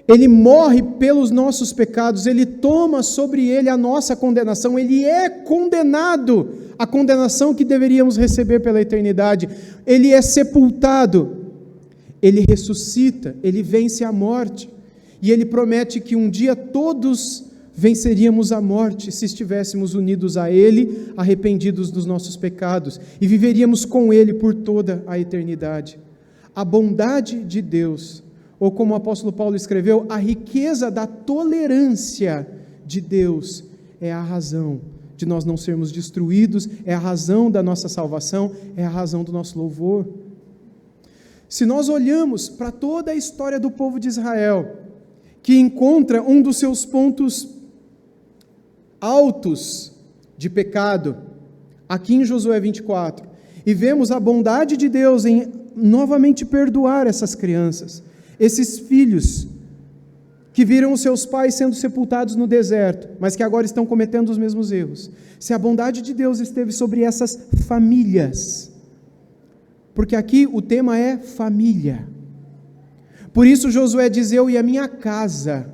Ele morre pelos nossos pecados, Ele toma sobre Ele a nossa condenação, Ele é condenado, a condenação que deveríamos receber pela eternidade. Ele é sepultado, Ele ressuscita, Ele vence a morte, e Ele promete que um dia todos venceríamos a morte se estivéssemos unidos a Ele, arrependidos dos nossos pecados, e viveríamos com Ele por toda a eternidade. A bondade de Deus, ou como o apóstolo Paulo escreveu, a riqueza da tolerância de Deus é a razão de nós não sermos destruídos, é a razão da nossa salvação, é a razão do nosso louvor. Se nós olhamos para toda a história do povo de Israel, que encontra um dos seus pontos altos de pecado, aqui em Josué 24, e vemos a bondade de Deus em novamente perdoar essas crianças, esses filhos que viram os seus pais sendo sepultados no deserto, mas que agora estão cometendo os mesmos erros. Se a bondade de Deus esteve sobre essas famílias, porque aqui o tema é família. Por isso Josué diz: eu e a minha casa,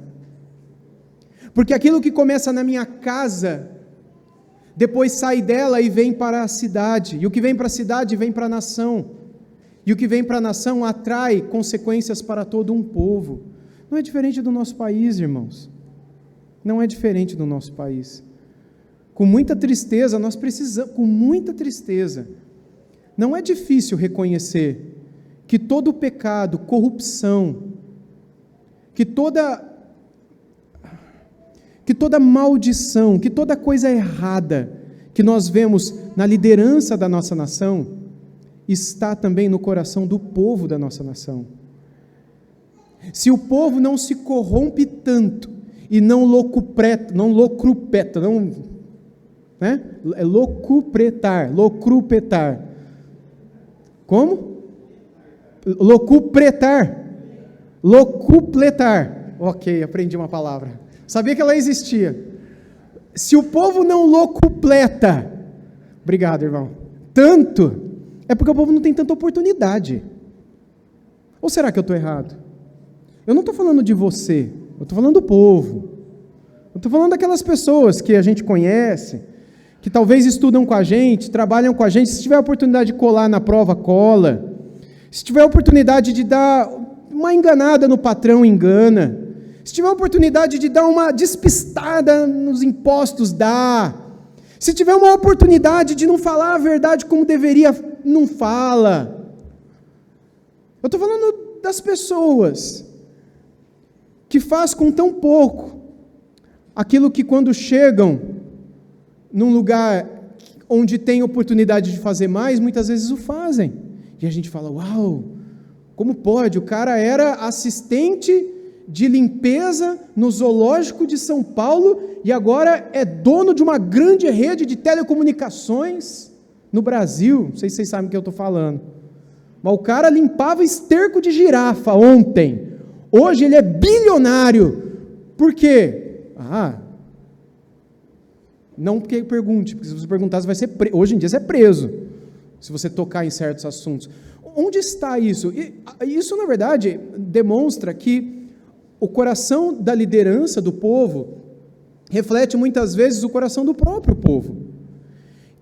porque aquilo que começa na minha casa, depois sai dela e vem para a cidade, e o que vem para a cidade vem para a nação, e o que vem para a nação atrai consequências para todo um povo. Não é diferente do nosso país, irmãos. Não é diferente do nosso país. Com muita tristeza, nós precisamos, com muita tristeza, não é difícil reconhecer que todo pecado, corrupção, que toda maldição, que toda coisa errada que nós vemos na liderança da nossa nação, está também no coração do povo da nossa nação. Se o povo não se corrompe tanto e não locupretar, como? Locupletar, ok, aprendi uma palavra, sabia que ela existia. Se o povo não locupleta, obrigado, irmão, tanto, é porque o povo não tem tanta oportunidade. Ou será que eu estou errado? Eu não estou falando de você, eu estou falando do povo, eu estou falando daquelas pessoas que a gente conhece, que talvez estudam com a gente, trabalham com a gente. Se tiver a oportunidade de colar na prova, cola. Se tiver a oportunidade de dar uma enganada no patrão, engana. Se tiver a oportunidade de dar uma despistada nos impostos, dá. Se tiver uma oportunidade de não falar a verdade como deveria, não fala. Eu estou falando das pessoas que faz com tão pouco aquilo que quando chegam num lugar onde tem oportunidade de fazer mais, muitas vezes o fazem. E a gente fala, uau, como pode? O cara era assistente de limpeza no zoológico de São Paulo e agora é dono de uma grande rede de telecomunicações no Brasil. Não sei se vocês sabem o que eu estou falando. Mas o cara limpava esterco de girafa ontem. Hoje ele é bilionário. Por quê? Não porque pergunte, porque se você perguntar, você vai ser preso. Hoje em dia você é preso, se você tocar em certos assuntos. Onde está isso? Isso, na verdade, demonstra que o coração da liderança do povo reflete muitas vezes o coração do próprio povo,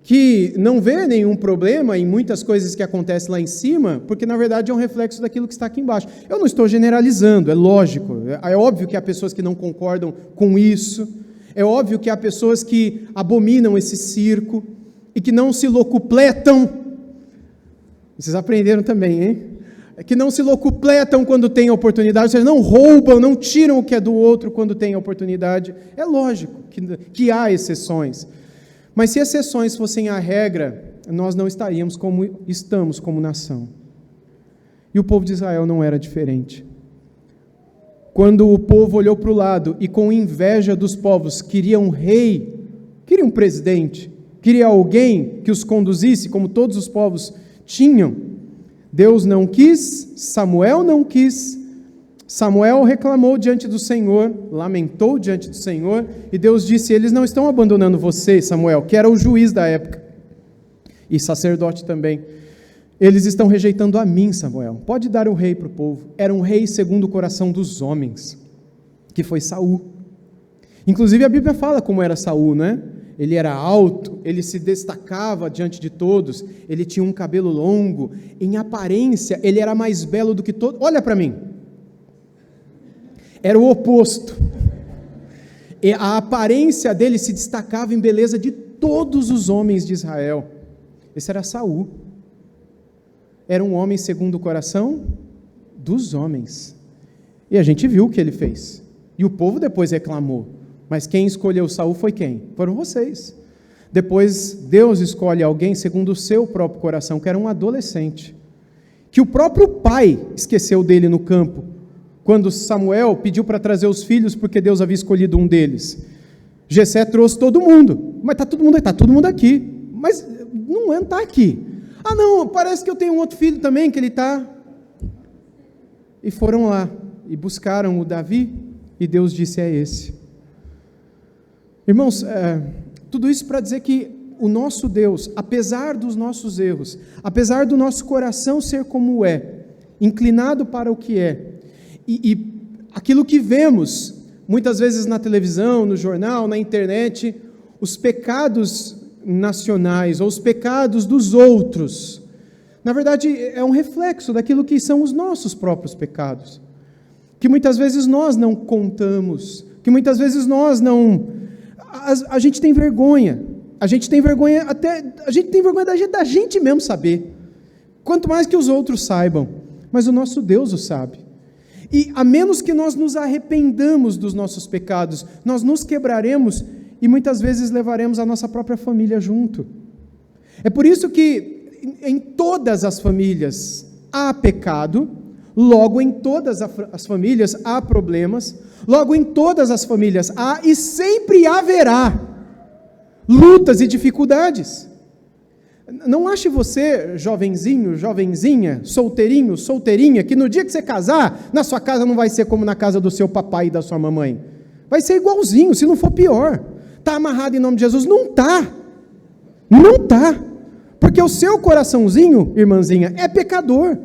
que não vê nenhum problema em muitas coisas que acontecem lá em cima, porque na verdade é um reflexo daquilo que está aqui embaixo. Eu não estou generalizando, é lógico, é óbvio que há pessoas que não concordam com isso, é óbvio que há pessoas que abominam esse circo e que não se locupletam. Vocês aprenderam também, hein? Que não se locupletam quando tem oportunidade, ou seja, não roubam, não tiram o que é do outro quando tem oportunidade. É lógico que há exceções. Mas se exceções fossem a regra, nós não estaríamos como estamos como nação. E o povo de Israel não era diferente. Quando o povo olhou para o lado e com inveja dos povos queria um rei, queria um presidente, queria alguém que os conduzisse, como todos os povos tinham, Deus não quis, Samuel não quis, Samuel reclamou diante do Senhor, lamentou diante do Senhor, e Deus disse, eles não estão abandonando você, Samuel, que era o juiz da época, e sacerdote também, eles estão rejeitando a mim, Samuel, pode dar o rei para o povo. Era um rei segundo o coração dos homens, que foi Saul. Inclusive a Bíblia fala como era Saul, né? Ele era alto, ele se destacava diante de todos, ele tinha um cabelo longo, em aparência ele era mais belo do que todos. Olha para mim, era o oposto, e a aparência dele se destacava em beleza de todos os homens de Israel. Esse era Saul, era um homem segundo o coração dos homens, e a gente viu o que ele fez, e o povo depois reclamou. Mas quem escolheu Saul foi quem? Foram vocês. Depois Deus escolhe alguém segundo o seu próprio coração, que era um adolescente, que o próprio pai esqueceu dele no campo, quando Samuel pediu para trazer os filhos, porque Deus havia escolhido um deles. Jessé trouxe todo mundo, mas está todo mundo aí, está todo mundo aqui, mas não está aqui. Ah não, parece que eu tenho um outro filho também, que ele está... E foram lá, e buscaram o Davi, e Deus disse, é esse. Irmãos, tudo isso para dizer que o nosso Deus, apesar dos nossos erros, apesar do nosso coração ser como é, inclinado para o que é, e aquilo que vemos, muitas vezes na televisão, no jornal, na internet, os pecados nacionais, ou os pecados dos outros, na verdade é um reflexo daquilo que são os nossos próprios pecados, que muitas vezes nós não contamos, que muitas vezes nós não... A gente tem vergonha, a gente tem vergonha da gente mesmo saber, quanto mais que os outros saibam, mas o nosso Deus o sabe, e a menos que nós nos arrependamos dos nossos pecados, nós nos quebraremos, e muitas vezes levaremos a nossa própria família junto. É por isso que em todas as famílias há pecado, logo em todas as famílias há problemas, logo em todas as famílias há e sempre haverá lutas e dificuldades. Não ache você, jovenzinho, jovenzinha, solteirinho, solteirinha, que no dia que você casar, na sua casa não vai ser como na casa do seu papai e da sua mamãe. Vai ser igualzinho, se não for pior. Está amarrado em nome de Jesus? Não está. Não está. Porque o seu coraçãozinho, irmãzinha, é pecador.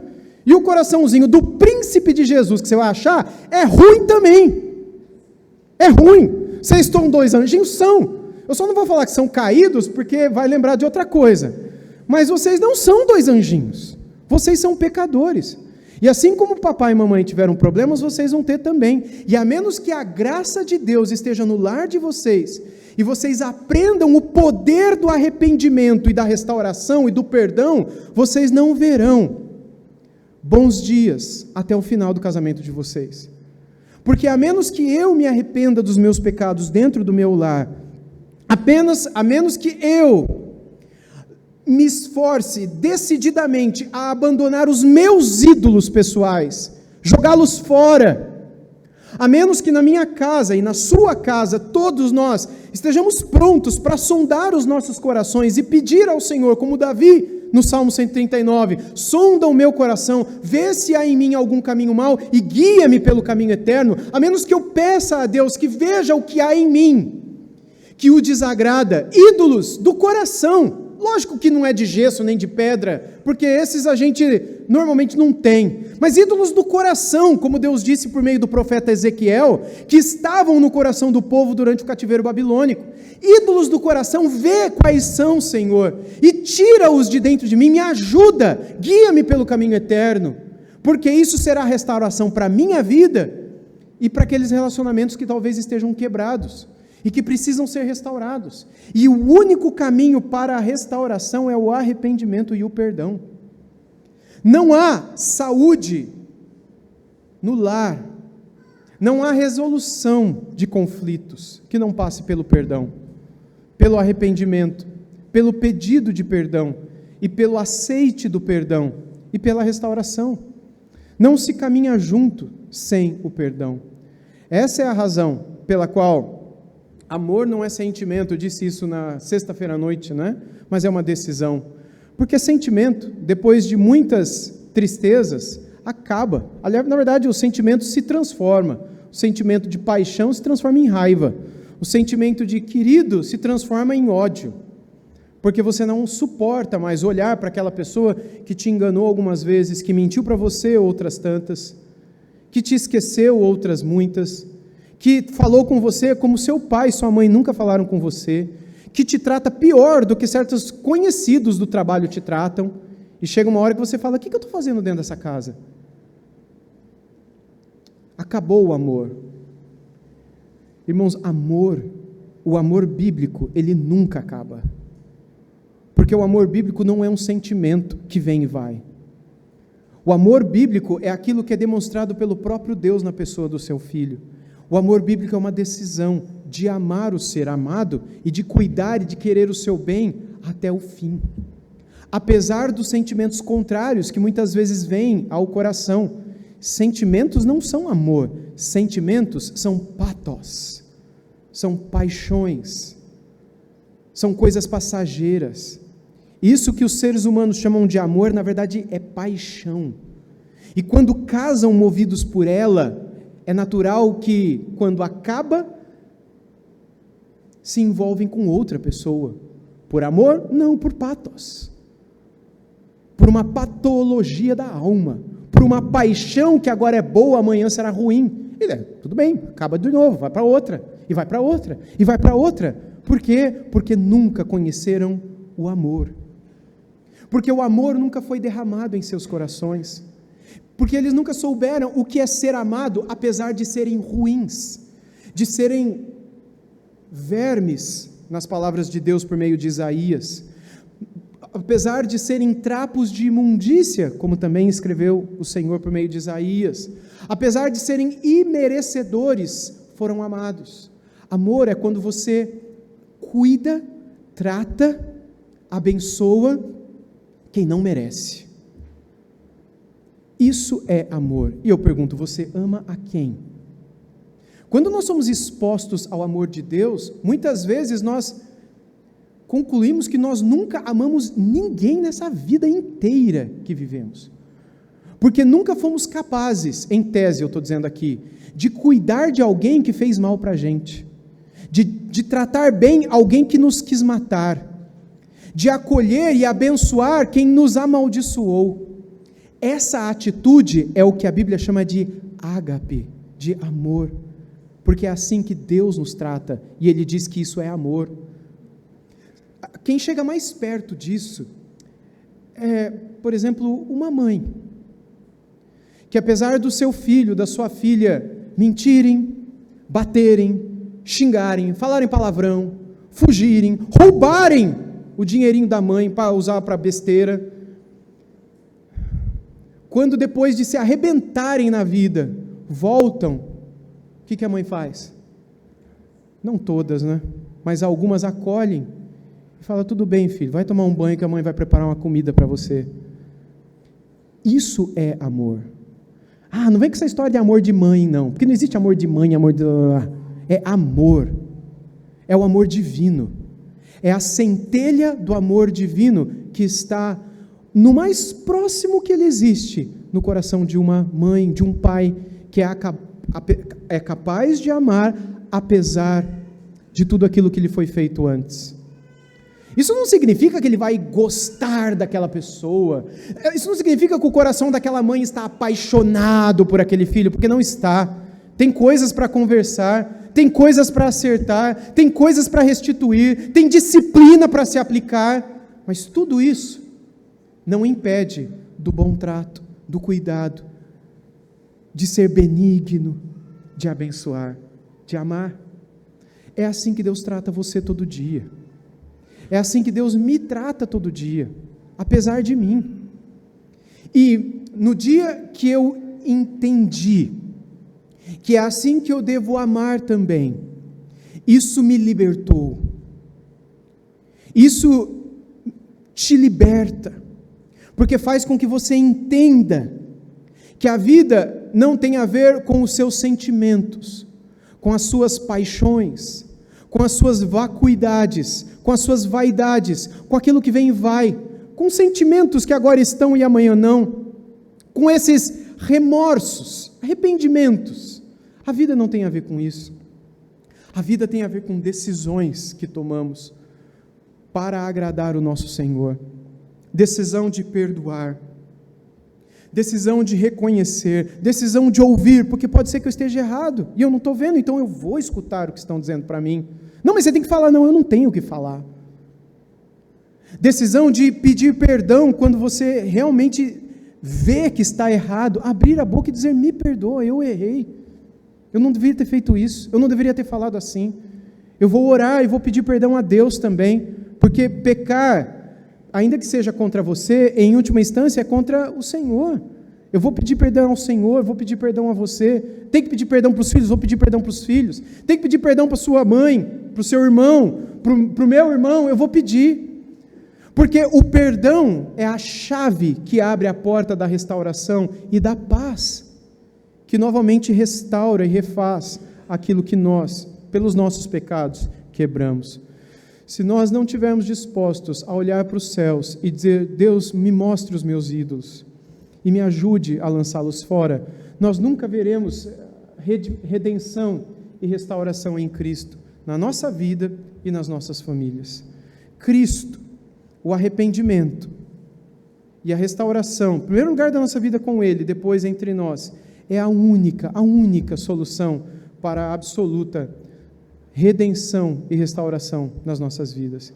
E o coraçãozinho do príncipe de Jesus que você vai achar é ruim também. É ruim. Vocês estão dois anjinhos? São. Eu só não vou falar que são caídos, porque vai lembrar de outra coisa. Mas vocês não são dois anjinhos. Vocês são pecadores. E assim como papai e mamãe tiveram problemas, vocês vão ter também. E a menos que a graça de Deus esteja no lar de vocês, e vocês aprendam o poder do arrependimento e da restauração e do perdão, vocês não verão bons dias até o final do casamento de vocês. Porque a menos que eu me arrependa dos meus pecados dentro do meu lar, a menos que eu me esforce decididamente a abandonar os meus ídolos pessoais, jogá-los fora, a menos que na minha casa e na sua casa, todos nós estejamos prontos para sondar os nossos corações e pedir ao Senhor, como Davi no Salmo 139, sonda o meu coração, vê se há em mim algum caminho mau e guia-me pelo caminho eterno, a menos que eu peça a Deus que veja o que há em mim, que o desagrada, ídolos do coração. Lógico que não é de gesso nem de pedra, porque esses a gente normalmente não tem, mas ídolos do coração, como Deus disse por meio do profeta Ezequiel, que estavam no coração do povo durante o cativeiro babilônico. Ídolos do coração, vê quais são, Senhor, e tira-os de dentro de mim, me ajuda, guia-me pelo caminho eterno, porque isso será restauração para a minha vida e para aqueles relacionamentos que talvez estejam quebrados e que precisam ser restaurados. E o único caminho para a restauração é o arrependimento e o perdão. Não há saúde no lar, não há resolução de conflitos que não passe pelo perdão, pelo arrependimento, pelo pedido de perdão e pelo aceite do perdão e pela restauração. Não se caminha junto sem o perdão. Essa é a razão pela qual amor não é sentimento. Eu disse isso na sexta-feira à noite, né? Mas é uma decisão. Porque sentimento, depois de muitas tristezas, acaba. Aliás, na verdade, o sentimento se transforma. O sentimento de paixão se transforma em raiva. O sentimento de querido se transforma em ódio. Porque você não suporta mais olhar para aquela pessoa que te enganou algumas vezes, que mentiu para você outras tantas, que te esqueceu outras muitas, que falou com você como seu pai e sua mãe nunca falaram com você, que te trata pior do que certos conhecidos do trabalho te tratam, e chega uma hora que você fala: o que eu estou fazendo dentro dessa casa? Acabou o amor. Irmãos, o amor bíblico, ele nunca acaba. Porque o amor bíblico não é um sentimento que vem e vai. O amor bíblico é aquilo que é demonstrado pelo próprio Deus na pessoa do seu Filho. O amor bíblico é uma decisão de amar o ser amado e de cuidar e de querer o seu bem até o fim. Apesar dos sentimentos contrários que muitas vezes vêm ao coração, sentimentos não são amor, sentimentos são pathos, são paixões, são coisas passageiras. Isso que os seres humanos chamam de amor, na verdade é paixão. E quando casam movidos por ela, é natural que, quando acaba, se envolvem com outra pessoa. Por amor? Não, por pathos. Por uma patologia da alma. Por uma paixão que agora é boa, amanhã será ruim. E tudo bem, acaba de novo, vai para outra, e vai para outra, e vai para outra. Por quê? Porque nunca conheceram o amor. Porque o amor nunca foi derramado em seus corações. Porque eles nunca souberam o que é ser amado, apesar de serem ruins, de serem vermes, nas palavras de Deus por meio de Isaías, apesar de serem trapos de imundícia, como também escreveu o Senhor por meio de Isaías, apesar de serem imerecedores, foram amados. Amor é quando você cuida, trata, abençoa quem não merece. Isso é amor. E eu pergunto, você ama a quem? Quando nós somos expostos ao amor de Deus, muitas vezes nós concluímos que nós nunca amamos ninguém nessa vida inteira que vivemos. Porque nunca fomos capazes, em tese eu estou dizendo aqui, de cuidar de alguém que fez mal para a gente, de tratar bem alguém que nos quis matar, de acolher e abençoar quem nos amaldiçoou. Essa atitude é o que a Bíblia chama de ágape, de amor, porque é assim que Deus nos trata, e Ele diz que isso é amor. Quem chega mais perto disso é, por exemplo, uma mãe, que apesar do seu filho, da sua filha, mentirem, baterem, xingarem, falarem palavrão, fugirem, roubarem o dinheirinho da mãe para usar para besteira, quando depois de se arrebentarem na vida, voltam, o que a mãe faz? Não todas, né? Mas algumas acolhem e falam, tudo bem, filho, vai tomar um banho que a mãe vai preparar uma comida para você. Isso é amor. Não vem com essa história de amor de mãe, não, porque não existe amor de mãe, amor de... É amor, é o amor divino, é a centelha do amor divino que está no mais próximo que ele existe, no coração de uma mãe, de um pai, que é capaz de amar, apesar de tudo aquilo que lhe foi feito antes. Isso não significa que ele vai gostar daquela pessoa, isso não significa que o coração daquela mãe está apaixonado por aquele filho, porque não está. Tem coisas para conversar, tem coisas para acertar, tem coisas para restituir, tem disciplina para se aplicar, mas tudo isso não impede do bom trato, do cuidado, de ser benigno, de abençoar, de amar. É assim que Deus trata você todo dia. É assim que Deus me trata todo dia, apesar de mim. E no dia que eu entendi que é assim que eu devo amar também, isso me libertou. Isso te liberta, porque faz com que você entenda que a vida não tem a ver com os seus sentimentos, com as suas paixões, com as suas vacuidades, com as suas vaidades, com aquilo que vem e vai, com sentimentos que agora estão e amanhã não, com esses remorsos, arrependimentos. A vida não tem a ver com isso. A vida tem a ver com decisões que tomamos para agradar o nosso Senhor. Decisão de perdoar, decisão de reconhecer, decisão de ouvir, porque pode ser que eu esteja errado, e eu não estou vendo, então eu vou escutar o que estão dizendo para mim. Não, mas você tem que falar, não, eu não tenho o que falar. Decisão de pedir perdão quando você realmente vê que está errado, abrir a boca e dizer, me perdoa, eu errei, eu não deveria ter feito isso, eu não deveria ter falado assim, eu vou orar e vou pedir perdão a Deus também, porque pecar, ainda que seja contra você, em última instância é contra o Senhor. Eu vou pedir perdão ao Senhor, vou pedir perdão a você, tem que pedir perdão para os filhos, vou pedir perdão para os filhos, tem que pedir perdão para sua mãe, para o seu irmão, para o meu irmão, eu vou pedir, porque o perdão é a chave que abre a porta da restauração e da paz, que novamente restaura e refaz aquilo que nós, pelos nossos pecados, quebramos. Se nós não estivermos dispostos a olhar para os céus e dizer, Deus, me mostre os meus ídolos e me ajude a lançá-los fora, nós nunca veremos redenção e restauração em Cristo, na nossa vida e nas nossas famílias. Cristo, o arrependimento e a restauração, em primeiro lugar da nossa vida com Ele, depois entre nós, é a única solução para a absoluta redenção e restauração nas nossas vidas.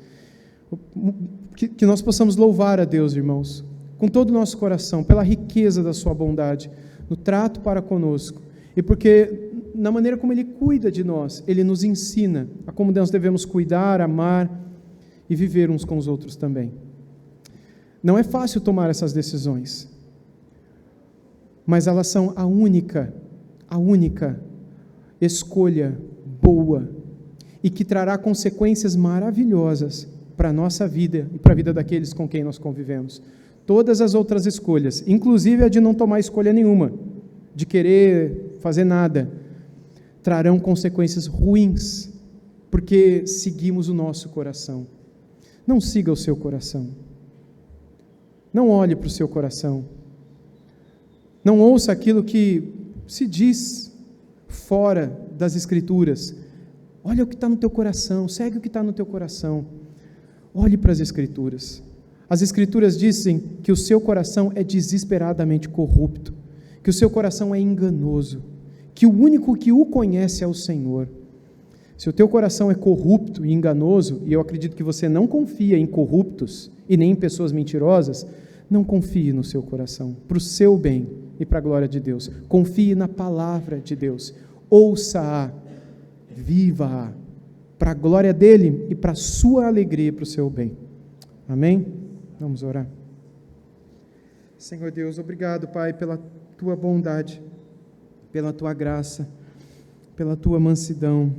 Que nós possamos louvar a Deus, irmãos, com todo o nosso coração, pela riqueza da sua bondade, no trato para conosco, e porque na maneira como Ele cuida de nós, Ele nos ensina a como nós devemos cuidar, amar e viver uns com os outros também. Não é fácil tomar essas decisões, mas elas são a única escolha boa e que trará consequências maravilhosas para a nossa vida e para a vida daqueles com quem nós convivemos. Todas as outras escolhas, inclusive a de não tomar escolha nenhuma, de querer fazer nada, trarão consequências ruins, porque seguimos o nosso coração. Não siga o seu coração. Não olhe para o seu coração. Não ouça aquilo que se diz fora das Escrituras. Olha o que está no teu coração, segue o que está no teu coração. Olhe para as Escrituras. As Escrituras dizem que o seu coração é desesperadamente corrupto, que o seu coração é enganoso, que o único que o conhece é o Senhor. Se o teu coração é corrupto e enganoso, e eu acredito que você não confia em corruptos e nem em pessoas mentirosas, não confie no seu coração, para o seu bem e para a glória de Deus. Confie na palavra de Deus, ouça-a, viva-a, para a glória dEle e para a sua alegria e para o seu bem. Amém? Vamos orar. Senhor Deus, obrigado, Pai, pela Tua bondade, pela Tua graça, pela Tua mansidão,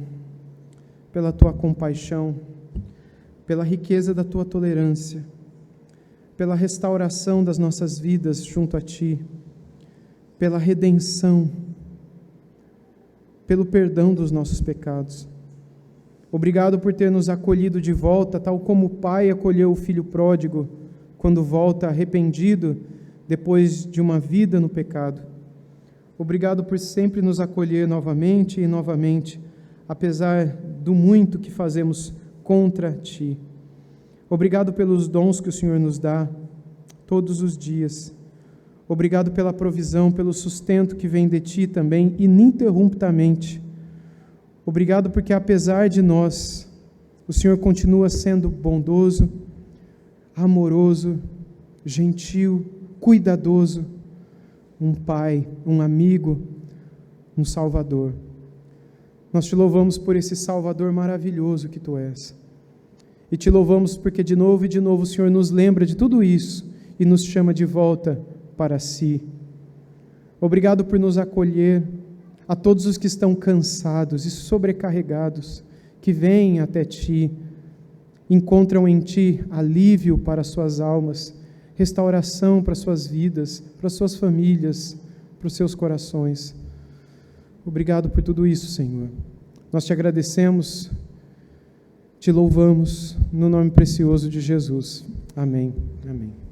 pela Tua compaixão, pela riqueza da Tua tolerância, pela restauração das nossas vidas junto a Ti, pela redenção, pelo perdão dos nossos pecados. Obrigado por ter nos acolhido de volta, tal como o Pai acolheu o filho pródigo quando volta arrependido depois de uma vida no pecado. Obrigado por sempre nos acolher novamente e novamente, apesar do muito que fazemos contra Ti. Obrigado pelos dons que o Senhor nos dá todos os dias. Obrigado pela provisão, pelo sustento que vem de Ti também, ininterruptamente. Obrigado porque, apesar de nós, o Senhor continua sendo bondoso, amoroso, gentil, cuidadoso, um Pai, um amigo, um Salvador. Nós Te louvamos por esse Salvador maravilhoso que Tu és. E Te louvamos porque de novo e de novo o Senhor nos lembra de tudo isso e nos chama de volta para Si. Obrigado por nos acolher, a todos os que estão cansados e sobrecarregados, que vêm até Ti, encontram em Ti alívio para suas almas, restauração para suas vidas, para suas famílias, para os seus corações. Obrigado por tudo isso, Senhor. Nós Te agradecemos, Te louvamos, no nome precioso de Jesus. Amém. Amém.